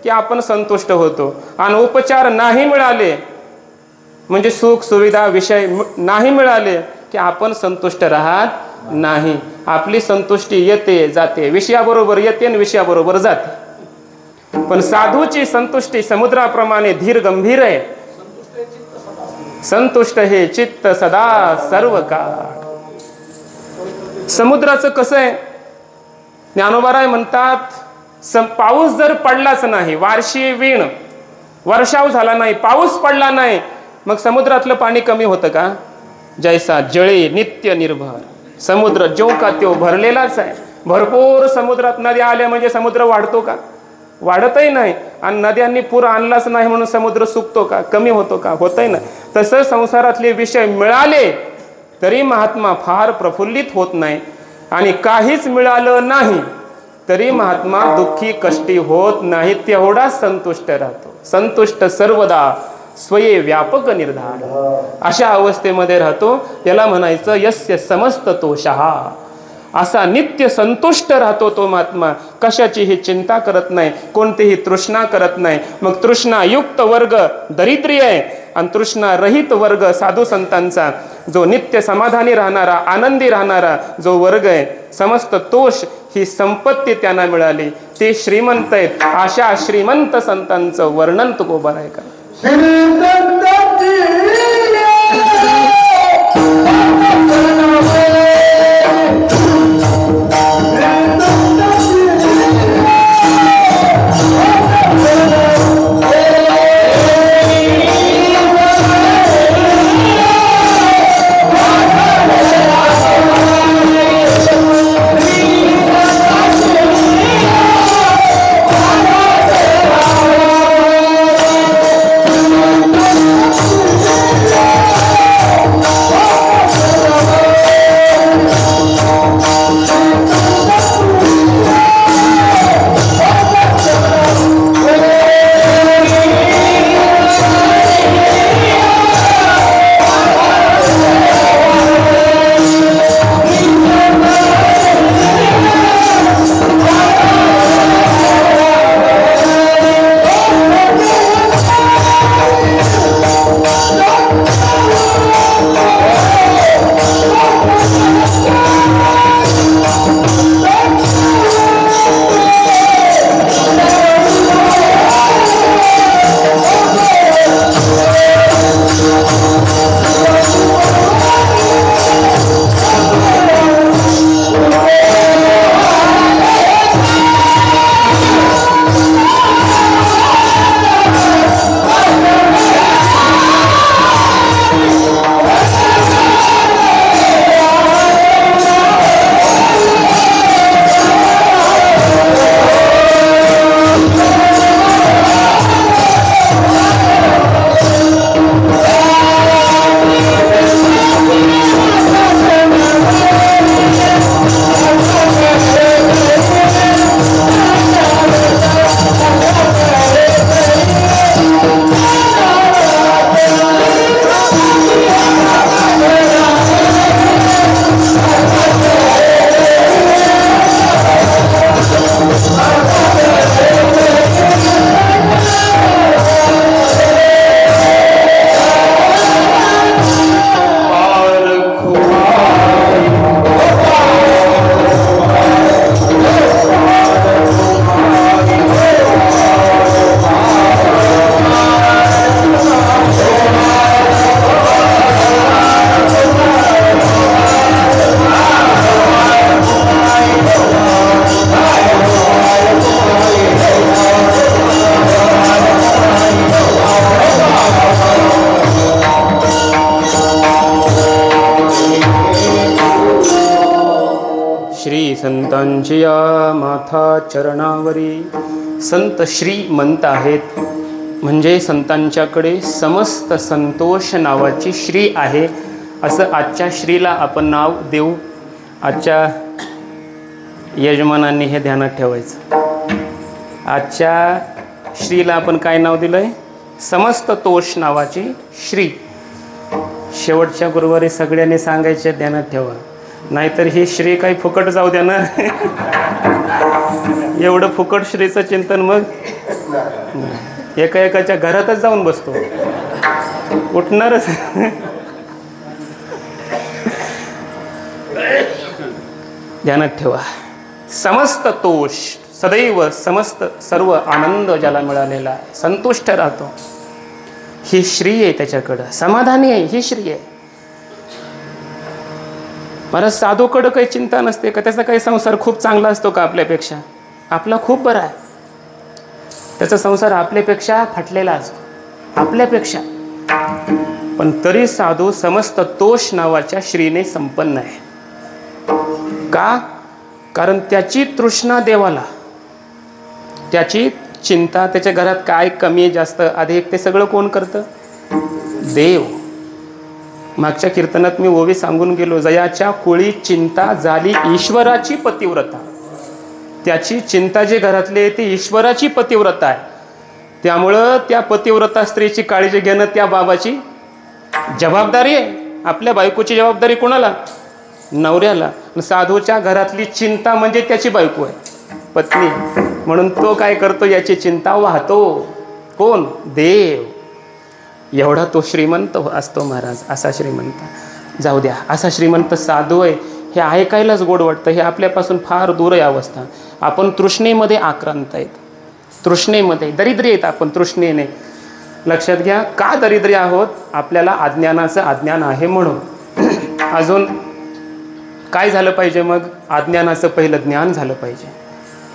A: की आपण संतुष्ट होतो, आणि उपचार नाही मिळाले म्हणजे सुख सुविधा विषय नाही मिळाले की आपण संतुष्ट राहत नाही. आपली संतुष्टी येते जाते, विषयाबरोबर येते आणि विषयाबरोबर जाते. पण साधूची संतुष्टी समुद्राप्रमाणे धीर गंभीर आहे. संतुष्ट हे चित्त सदा सर्व काळ. समुद्राचं कसं आहे, ज्ञानोबाराय म्हणतात, पाऊस जर पडलाच नाही, वार्षिक वीण वर्षाव झाला नाही, पाऊस पडला नाही, मग समुद्रातलं पाणी कमी होतं का? जैसा जळे नित्य निर्भर. समुद्र जो का त्यो भरलेलाच आहे. भरपूर समुद्रात नद्या आल्या म्हणजे समुद्र वाढतो का? वाढतही नाही. आणि नद्यांनी पूर आणलाच नाही म्हणून समुद्र सुकतो का? कमी होतो का? होतही नाही. तसं संसारातले विषय मिळाले तरी महात्मा फार प्रफुल्लित होत नाही, आणि काहीच मिळालं नाही तरी महात्मा दुःखी कष्टी होत नाही. तेवढा संतुष्ट राहतो. संतुष्ट सर्वदा स्वये व्यापक निर्धार. अशा अवस्थेमध्ये राहतो. याला म्हणायचं यस्य समस्त तोषः. असा नित्य संतुष्ट राहतो तो महात्मा. कशाचीही चिंता करत नाही, कोणतीही तृष्णा करत नाही. मग तृष्णायुक्त वर्ग दरिद्री आहे, आणि तृष्णा रहित वर्ग साधू संतांचा, जो नित्य समाधानी राहणारा, आनंदी राहणारा जो वर्ग आहे, समस्त तोष ही संपत्ती त्यांना मिळाली, ते श्रीमंत आहेत. अशा श्रीमंत संतांचं वर्णन तुकोबार आहे का? संतांची या माथा चरणावरी. संत श्री म्हणत आहेत म्हणजे संतांच्याकडे समस्त संतोष नावाची श्री आहे. असं आजच्या श्रीला आपण नाव देऊ. आजच्या यजमानांनी हे ध्यानात ठेवायचं. आजच्या श्रीला आपण काय नाव दिलंय? समस्त तोष नावाची श्री. शेवटच्या गुरुवारी सगळ्यांनी सांगायचे ध्यानात ठेवा, नाहीतर ही श्री काही फुकट जाऊ द्या ना. एवढं फुकट श्रीचं चिंतन मग एका एकाच्या घरातच जाऊन बसतो, उठणारच. ध्यानात ठेवा, समस्त तोष सदैव समस्त सर्व आनंद ज्याला मिळालेला आहे, संतुष्ट राहतो, ही श्री आहे त्याच्याकडं, समाधानी आहे, ही श्री आहे. महाराज साधूकडं काही चिंता नसते का? त्याचा काही संसार खूप चांगला असतो का आपल्यापेक्षा? आपला खूप बरा आहे. त्याचा संसार आपल्यापेक्षा फाटलेला असतो, आपल्यापेक्षा. पण तरी साधू समस्त तोष नावाच्या श्रीने संपन्न आहे. का? कारण त्याची तृष्णा देवाला, त्याची चिंता, त्याच्या घरात काय कमी जास्त अधिक ते सगळं कोण करतं? देव. मागच्या कीर्तनात मी ओवी सांगून गेलो, जयाच्या कुळी चिंता झाली ईश्वराची पतिव्रता. त्याची चिंता जे घरातली आहे ती ईश्वराची पतिव्रता आहे. त्यामुळं त्या पतिव्रता स्त्रीची काळजी घेणं त्या बाबाची जबाबदारी आहे. आपल्या बायकोची जबाबदारी कोणाला? नवऱ्याला. साधूच्या घरातली चिंता म्हणजे त्याची बायको आहे, पत्नी. म्हणून तो काय करतो? याची चिंता वाहतो. कोण? देव. एवढा तो श्रीमंत असतो महाराज, असा श्रीमंत. जाऊ द्या, असा श्रीमंत साधू आहे हे ऐकायलाच गोड वाटतं. हे आपल्यापासून फार दूर आहे अवस्था. आपण तृष्णेमध्ये आक्रांत आहेत, तृष्णेमध्ये दरिद्री आहेत आपण, तृष्णेने. लक्षात घ्या, का दरिद्री आहोत? आपल्याला अज्ञानाचं अज्ञान आहे म्हणून. अजून काय झालं पाहिजे मग? अज्ञानाचं पहिलं ज्ञान झालं पाहिजे.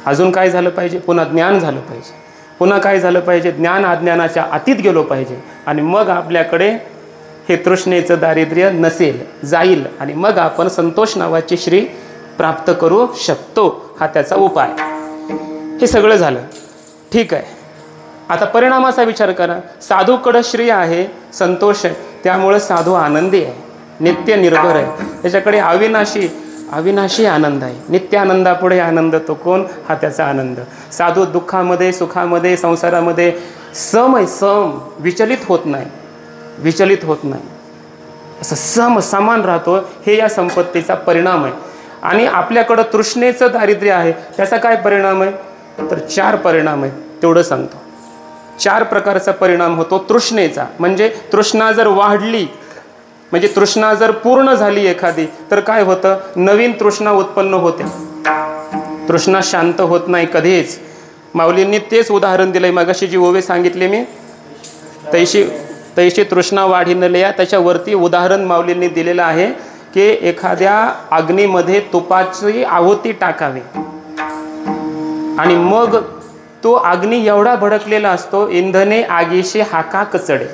A: अजून काय झालं पाहिजे? पुन्हा ज्ञान झालं पाहिजे. पुन्हा काय झालं पाहिजे? ज्ञान अज्ञानाच्या अतीत गेलो पाहिजे. आणि मग आपल्याकडे हे तृष्णेचं दारिद्र्य नसेल, जाईल. आणि मग आपण संतोष नावाची श्री प्राप्त करू शकतो. हा त्याचा उपाय. हे सगळं झालं, ठीक आहे. आता परिणामाचा विचार करा. साधूकडं श्री आहे, संतोष आहे, त्यामुळं साधू आनंदी आहे, नित्य निर्भर आहे. त्याच्याकडे अविनाशी आनंद आहे. नित्य आनंदापुढे आनंद तो कोण? हा त्याचा आनंद. साधू दुःखामध्ये सुखामध्ये संसारामध्ये सम आहे, सम. विचलित होत नाही, विचलित होत नाही, असं समान राहतो. हे या संपत्तीचा परिणाम आहे. आणि आपल्याकडं तृष्णेचं दारिद्र्य आहे, त्याचा काय परिणाम आहे? तर 4 परिणाम आहेत, तेवढं सांगतो. 4 प्रकारचा परिणाम होतो तृष्णेचा. म्हणजे तृष्णा जर वाढली, म्हणजे तृष्णा जर पूर्ण झाली एखादी, तर काय होतं? नवीन तृष्णा उत्पन्न होते. तृष्णा शांत होत नाही कधीच. माऊलींनी तेच उदाहरण दिलंय. मगाशी जी ओवे सांगितले मी, तैशी तृष्णा वाढीनलया, त्याच्यावरती उदाहरण माऊलींनी दिलेलं आहे की एखाद्या अग्नीमध्ये तुपाची आहुती टाकावी आणि मग तो अग्नी एवढा भडकलेला असतो, इंधने आगीशी हाका कचडे.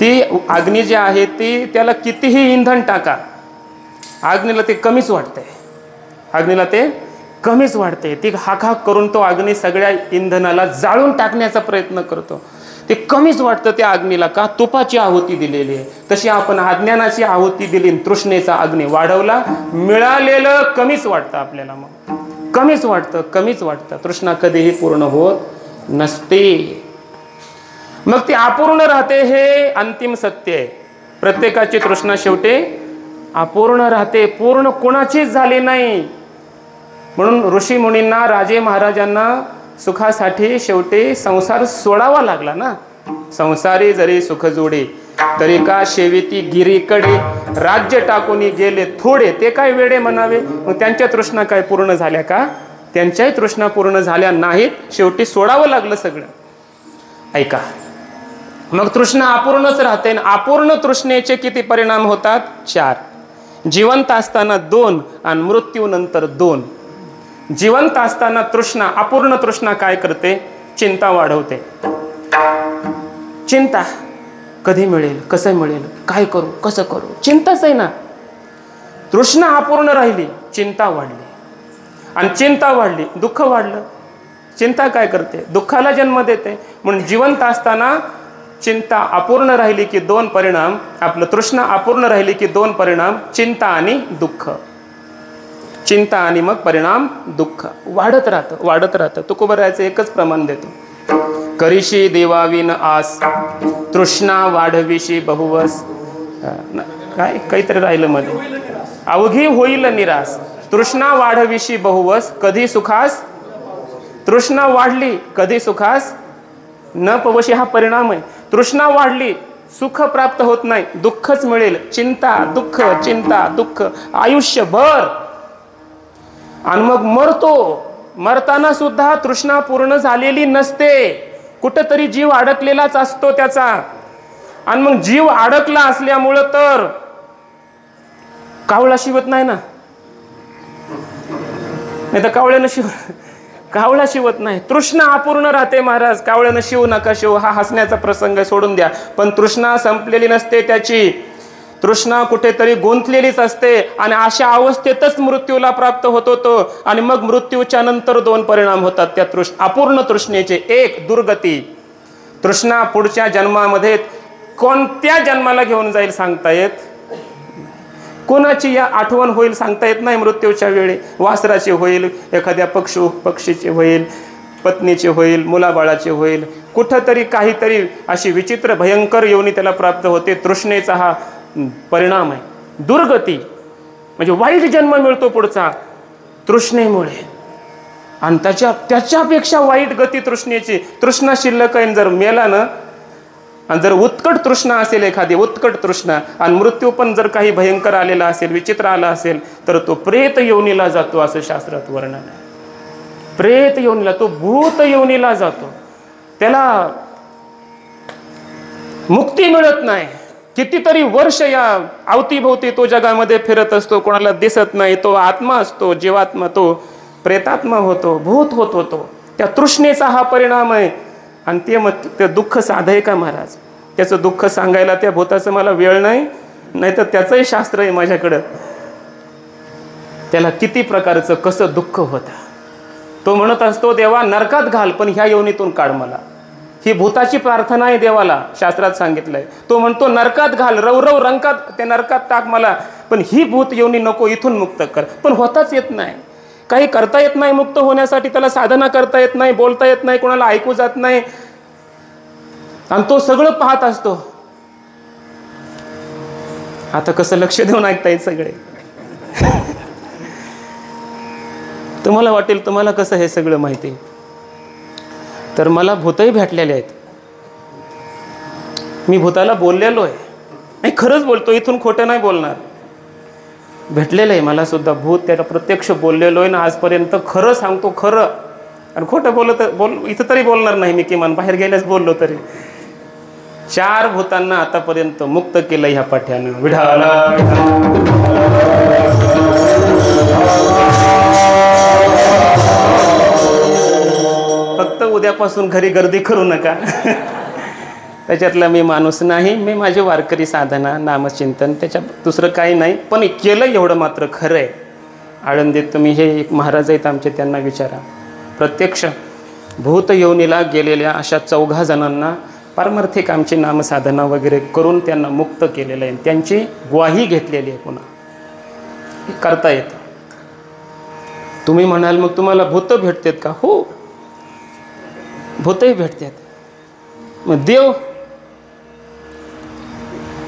A: ती अग्नी जी आहे ती, त्याला कितीही इंधन टाका, अग्नीला ते कमीच वाटते. अग्नीला ते कमीच वाटते. ती हाक करून तो अग्नी सगळ्या इंधनाला जाळून टाकण्याचा प्रयत्न करतो. ते कमीच वाटतं त्या अग्नीला. का? तुपाची आहुती दिलेली आहे. तशी आपण अज्ञानाची आहुती दिली, तृष्णेचा अग्नी वाढवला, मिळालेलं कमीच वाटतं आपल्याला. मग कमीच वाटतं. तृष्णा कधीही पूर्ण होत नसते. मग ती अपूर्ण राहते. हे अंतिम सत्य आहे. प्रत्येकाची तृष्णा शेवटी अपूर्ण राहते, पूर्ण कोणाचीच झाली नाही. म्हणून ऋषी मुनींना, राजे महाराजांना सुखासाठी शेवटी संसार सोडावा लागला ना. संसारी जरी सुख जोडे, तरी का शेविती गिरीकडे, राज्य टाकून गेले थोडे, ते काय वेडे म्हणावे. मग त्यांच्या तृष्णा काय पूर्ण झाल्या का? त्यांच्याही तृष्णा पूर्ण झाल्या नाहीत. शेवटी सोडावं लागलं सगळं. ऐका, मग तृष्णा अपूर्णच राहते. अपूर्ण तृष्णेचे किती परिणाम होतात? 4. जिवंत असताना 2 आणि मृत्यूनंतर 2. जिवंत असताना तृष्णा, अपूर्ण तृष्णा काय करते? चिंता वाढवते. चिंता, कधी मिळेल, कसं मिळेल, काय करू, कसं करू, चिंताच आहे ना. तृष्णा अपूर्ण राहिली, चिंता वाढली. आणि चिंता वाढली, दुःख वाढलं. चिंता काय करते? दुःखाला जन्म देते. म्हणून जिवंत असताना चिंता अपूर्ण राहिली की 2 परिणाम. आपलं तृष्णा अपूर्ण राहिली की 2 परिणाम, चिंता आणि दुःख. चिंता आणि मग परिणाम दुःख. वाढत राहतं. तुकोबरायचं एकच प्रमाण देतो. करीशी देवाविन आस, तृष्णा वाढविशी बहुवस. काय काहीतरी राहिलं मध्ये, अवघी होईल निरास, तृष्णा वाढविशी बहुवस, कधी सुखास. तृष्णा वाढली कधी सुखास न पवशी, हा परिणाम आहे. तृष्णा वाढली, सुख प्राप्त होत नाही, दुःखच मिळेल. चिंता दुःख, चिंता दुःख आयुष्यभर. आणि मग मरतो, मरताना सुद्धा तृष्णा पूर्ण झालेली नसते, कुठंतरी जीव अडकलेलाच असतो त्याचा. आणि मग जीव अडकला असल्यामुळं तर कावळा शिवत नाही ना, नाही तर कावळा शिवत नाही. तृष्णा अपूर्ण राहते महाराज. कावळ्यानं शिव नका शिव, हा हसण्याचा प्रसंग सोडून द्या. पण तृष्णा संपलेली नसते त्याची, तृष्णा कुठेतरी गुंतलेलीच असते. आणि अशा अवस्थेतच मृत्यूला प्राप्त होतो तो. आणि मग मृत्यूच्या नंतर दोन परिणाम होतात त्या अपूर्ण तृष्णेचे. एक, दुर्गती. तृष्णा पुढच्या जन्मामध्ये कोणत्या जन्माला घेऊन जाईल सांगता येत, कोणाची या आठवण होईल सांगता येत नाही. मृत्यूच्या वेळी वासराची होईल, एखाद्या पक्षीची होईल, पत्नीची होईल, मुलाबाळाची होईल, कुठंतरी काहीतरी अशी विचित्र भयंकर योनी त्याला प्राप्त होते. तृष्णेचा हा परिणाम आहे. दुर्गती म्हणजे वाईट जन्म मिळतो पुढचा तृष्णेमुळे. आणि त्याच्यापेक्षा वाईट गती तृष्णेची. तृष्णा शिल्लक आहे, जर मेला ना, आणि जर उत्कट तृष्णा असेल, एखादी उत्कट तृष्णा, आणि मृत्यू पण जर काही भयंकर आलेला असेल, विचित्र आला असेल, तर तो प्रेत योनीला जातो, असं शास्त्रात वर्णन आहे. प्रेत योनीला, तो भूत योनीला जातो, त्याला मुक्ती मिळत नाही. कितीतरी वर्ष या अवतीभोवती तो जगामध्ये फिरत असतो, कोणाला दिसत नाही. तो आत्मा असतो, जीवात्मा, तो प्रेतात्मा होतो, भूत होतो तो. त्या तृष्णेचा हा परिणाम आहे. आणि ते मग ते दुःख साधे का महाराज? त्याचं दुःख सांगायला त्या भूताचं मला वेळ नाही, नाही तर त्याचंही शास्त्र आहे माझ्याकडं. त्याला किती प्रकारचं कसं दुःख होतं. तो म्हणत असतो, देवा नरकात घाल, पण ह्या योनीतून काढ मला. ही भूताची प्रार्थना आहे देवाला, शास्त्रात सांगितलंय. तो म्हणतो नरकात घाल, रवरव रंकात, त्या नरकात टाक मला, पण ही भूत योनी नको, इथून मुक्त कर. पण होताच येत नाही, काही करता येत नाही मुक्त होण्यासाठी. त्याला साधना करता येत नाही, बोलता येत नाही, कोणाला ऐकू जात नाही. आणि तो सगळं पाहत असतो. आता कसं लक्ष देऊन ऐकतायत सगळे? तुम्हाला वाटेल तुम्हाला कसं हे सगळं माहिती. तर मला भूतही भेटलेले आहेत. मी भूताला बोललेलो आहे, नाही खरंच बोलतो, इथून खोटं नाही बोलणार. भेटलेलं आहे मला सुद्धा भूत, त्याला प्रत्यक्ष बोललेलो आहे ना आजपर्यंत. खरं सांगतो, खरं. आणि खोटं इथं तरी बोलणार नाही मी, किमान बाहेर गेल्यास बोललो तरी. 4 भूतांना आतापर्यंत मुक्त केलं ह्या पाठ्यानं. विढाला फक्त उद्यापासून घरी गर्दी करू नका. त्याच्यातला मी माणूस नाही. मी माझे वारकरी साधना, नामचिंतन, त्याच्यात दुसरं काही नाही. पण केलं एवढं मात्र खरं आहे. आळंदीत तुम्ही हे एक महाराज आहेत आमचे, त्यांना विचारा. प्रत्यक्ष भूत योनीला गेलेल्या अशा 4 जणांना पारमार्थिक आमची नामसाधना वगैरे करून त्यांना मुक्त केलेलं आहे. त्यांची ग्वाही घेतलेली आहे. पुन्हा करता येतं. तुम्ही म्हणाल मग तुम्हाला भूत भेटतात का? हो, भूतही भेटतात. मग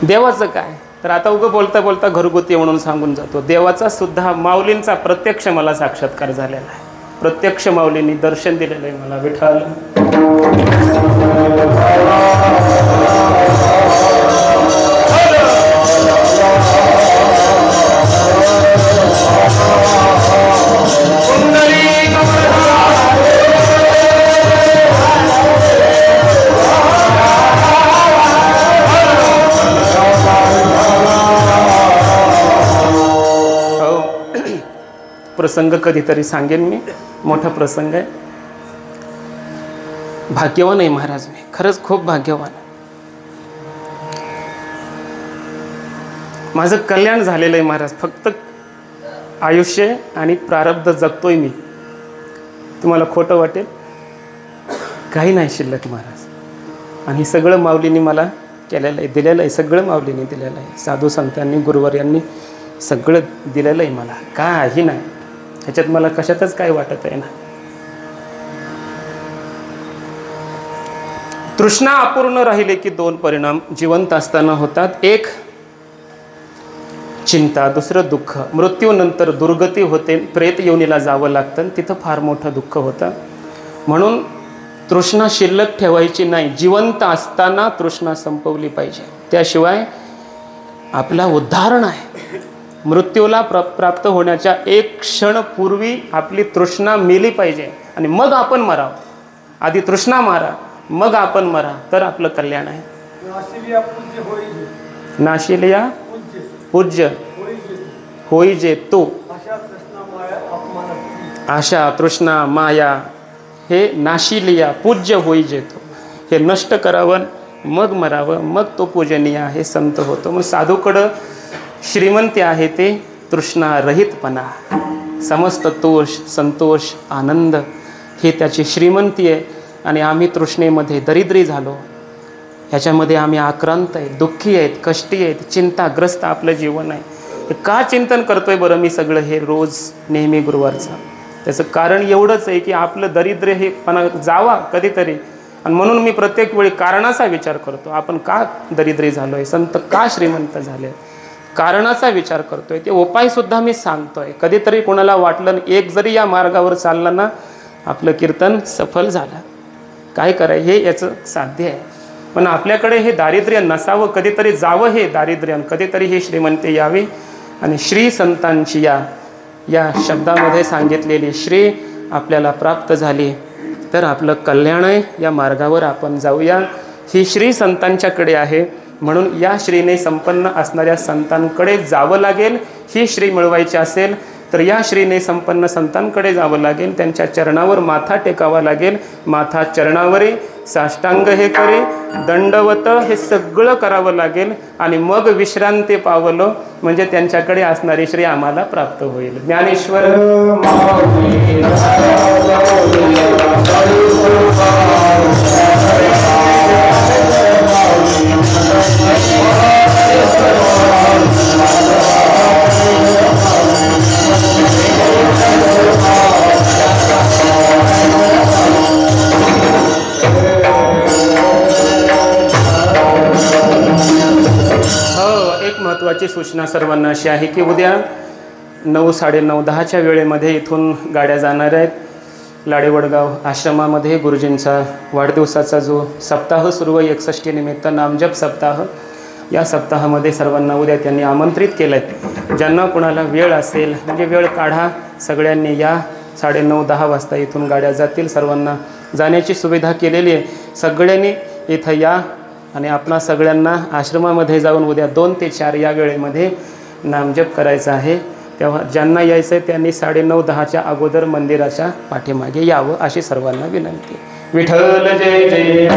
A: देवाचं काय? तर आता उगं बोलता बोलता घरगुती म्हणून सांगून जातो. देवाचा सुद्धा, माऊलींचा प्रत्यक्ष मला साक्षात्कार झालेला आहे. प्रत्यक्ष माऊलींनी दर्शन दिलेलं आहे मला. विठ्ठल प्रसंग कधीतरी सांगेन मी. मोठा प्रसंग आहे. भाग्यवान आहे महाराज मी, खरंच खूप भाग्यवान. माझं कल्याण झालेलं आहे महाराज. फक्त आयुष्य आणि प्रारब्ध जगतोय मी. तुम्हाला खोटं वाटेल, काही नाही शिल्लक महाराज. आणि सगळं माऊलींनी मला केलेलं आहे, दिलेलं आहे. सगळं माऊलींनी दिलेलं आहे. साधू संतांनी, गुरुवर्यांनी सगळं दिलेलं आहे मला. काही नाही ह्याच्यात, मला कशातच काय वाटत आहे ना. तृष्णा अपूर्ण राहिले की दोन परिणाम जिवंत असताना होतात. एक चिंता, दुसरं दुःख. मृत्यूनंतर दुर्गती होते, प्रेत योनीला जावं लागतं, तिथं फार मोठं दुःख होतं. म्हणून तृष्णा शिल्लक ठेवायची नाही. जिवंत असताना तृष्णा संपवली पाहिजे. त्याशिवाय आपला उद्धार नाही. मृत्यूला प्राप्त होण्याच्या एक क्षण पूर्वी आपली तृष्णा मेली पाहिजे आणि मग आपण मरावं. आधी तृष्णा मारा, मग आपण मरा, तर आपलं कल्याण आहे. नाशिलिया पूज्य होई जे तो. आशा तृष्णा माया हे नाशिलिया पूज्य होई जे तो. हे नष्ट करावं, मग मरावं, मग तो पूजनीय आहे, संत होतो. मग साधूकडं श्रीमंती आहे ते तृष्णारहितपणा, समस्त तोष, संतोष, आनंद हे त्याची श्रीमंती आहे. आणि आम्ही तृष्णेमध्ये दरिद्री झालो, ह्याच्यामध्ये आम्ही आक्रांत आहेत, दुःखी आहेत, कष्टी आहेत, चिंताग्रस्त आपलं जीवन आहे. हे का चिंतन करतोय बरं मी सगळं हे रोज नेहमी गुरुवारचं? त्याचं कारण एवढंच आहे की आपलं दरिद्र हे पणा जावा कधीतरी. आणि म्हणून मी प्रत्येक वेळी कारणाचा विचार करतो. आपण का दरिद्री झालोय, संत का श्रीमंत झाले, कारणाचा विचार करतोय. ते उपायसुद्धा मी सांगतोय. कधीतरी कोणाला वाटलं एक जरी या मार्गावर चाललं ना, आपलं कीर्तन सफल झालं. काय कराय हे याचं साध्य आहे. पण आपल्याकडे हे दारिद्र्य नसावं, कधीतरी जावं हे दारिद्र्य, कधीतरी ही श्रीमंती यावी. आणि श्री संतांची या शब्दामध्ये सांगितलेली श्री आपल्याला प्राप्त झाली तर आपलं कल्याण आहे. या मार्गावर आपण जाऊया. ही श्री संतांच्याकडे आहे. म्हणून या श्रीने संपन्न असणाऱ्या संतांकडे जावं लागेल. ही श्री मिळवायची असेल तर या श्रीने संपन्न संतांकडे जावं लागेल. त्यांच्या चरणावर माथा टेकावा लागेल. माथा चरणावरी, साष्टांग हे करे, दंडवत हे सगळं करावं लागेल. आणि मग विश्रांती पावलं म्हणजे त्यांच्याकडे असणारी श्री आम्हाला प्राप्त होईल. ज्ञानेश्वर महत्त्वाची सूचना सर्वांना अशी आहे की उद्या 9, 9:30, 10च्या वेळेमध्ये इथून गाड्या जाणार आहेत. लाडेवडगाव आश्रमामध्ये गुरुजींचा वाढदिवसाचा जो सप्ताह सुरू आहे 61 निमित्त नामजप सप्ताह, या सप्ताहामध्ये सर्वांना उद्या त्यांनी आमंत्रित केलं आहे. ज्यांना कोणाला वेळ असेल म्हणजे वेळ काढा, सगळ्यांनी या. 9:30, 10 वाजता इथून गाड्या जातील. सर्वांना जाण्याची सुविधा केलेली आहे. सगळ्यांनी इथं या आणि आपणा सगळ्यांना आश्रमामध्ये जाऊन उद्या 2 ते 4 या वेळेमध्ये नामजप करायचा आहे. तेव्हा ज्यांना यायचं आहे त्यांनी 9:30, 10च्या अगोदर मंदिराच्या पाठीमागे यावं अशी सर्वांना विनंती. विठ्ठल जय जय.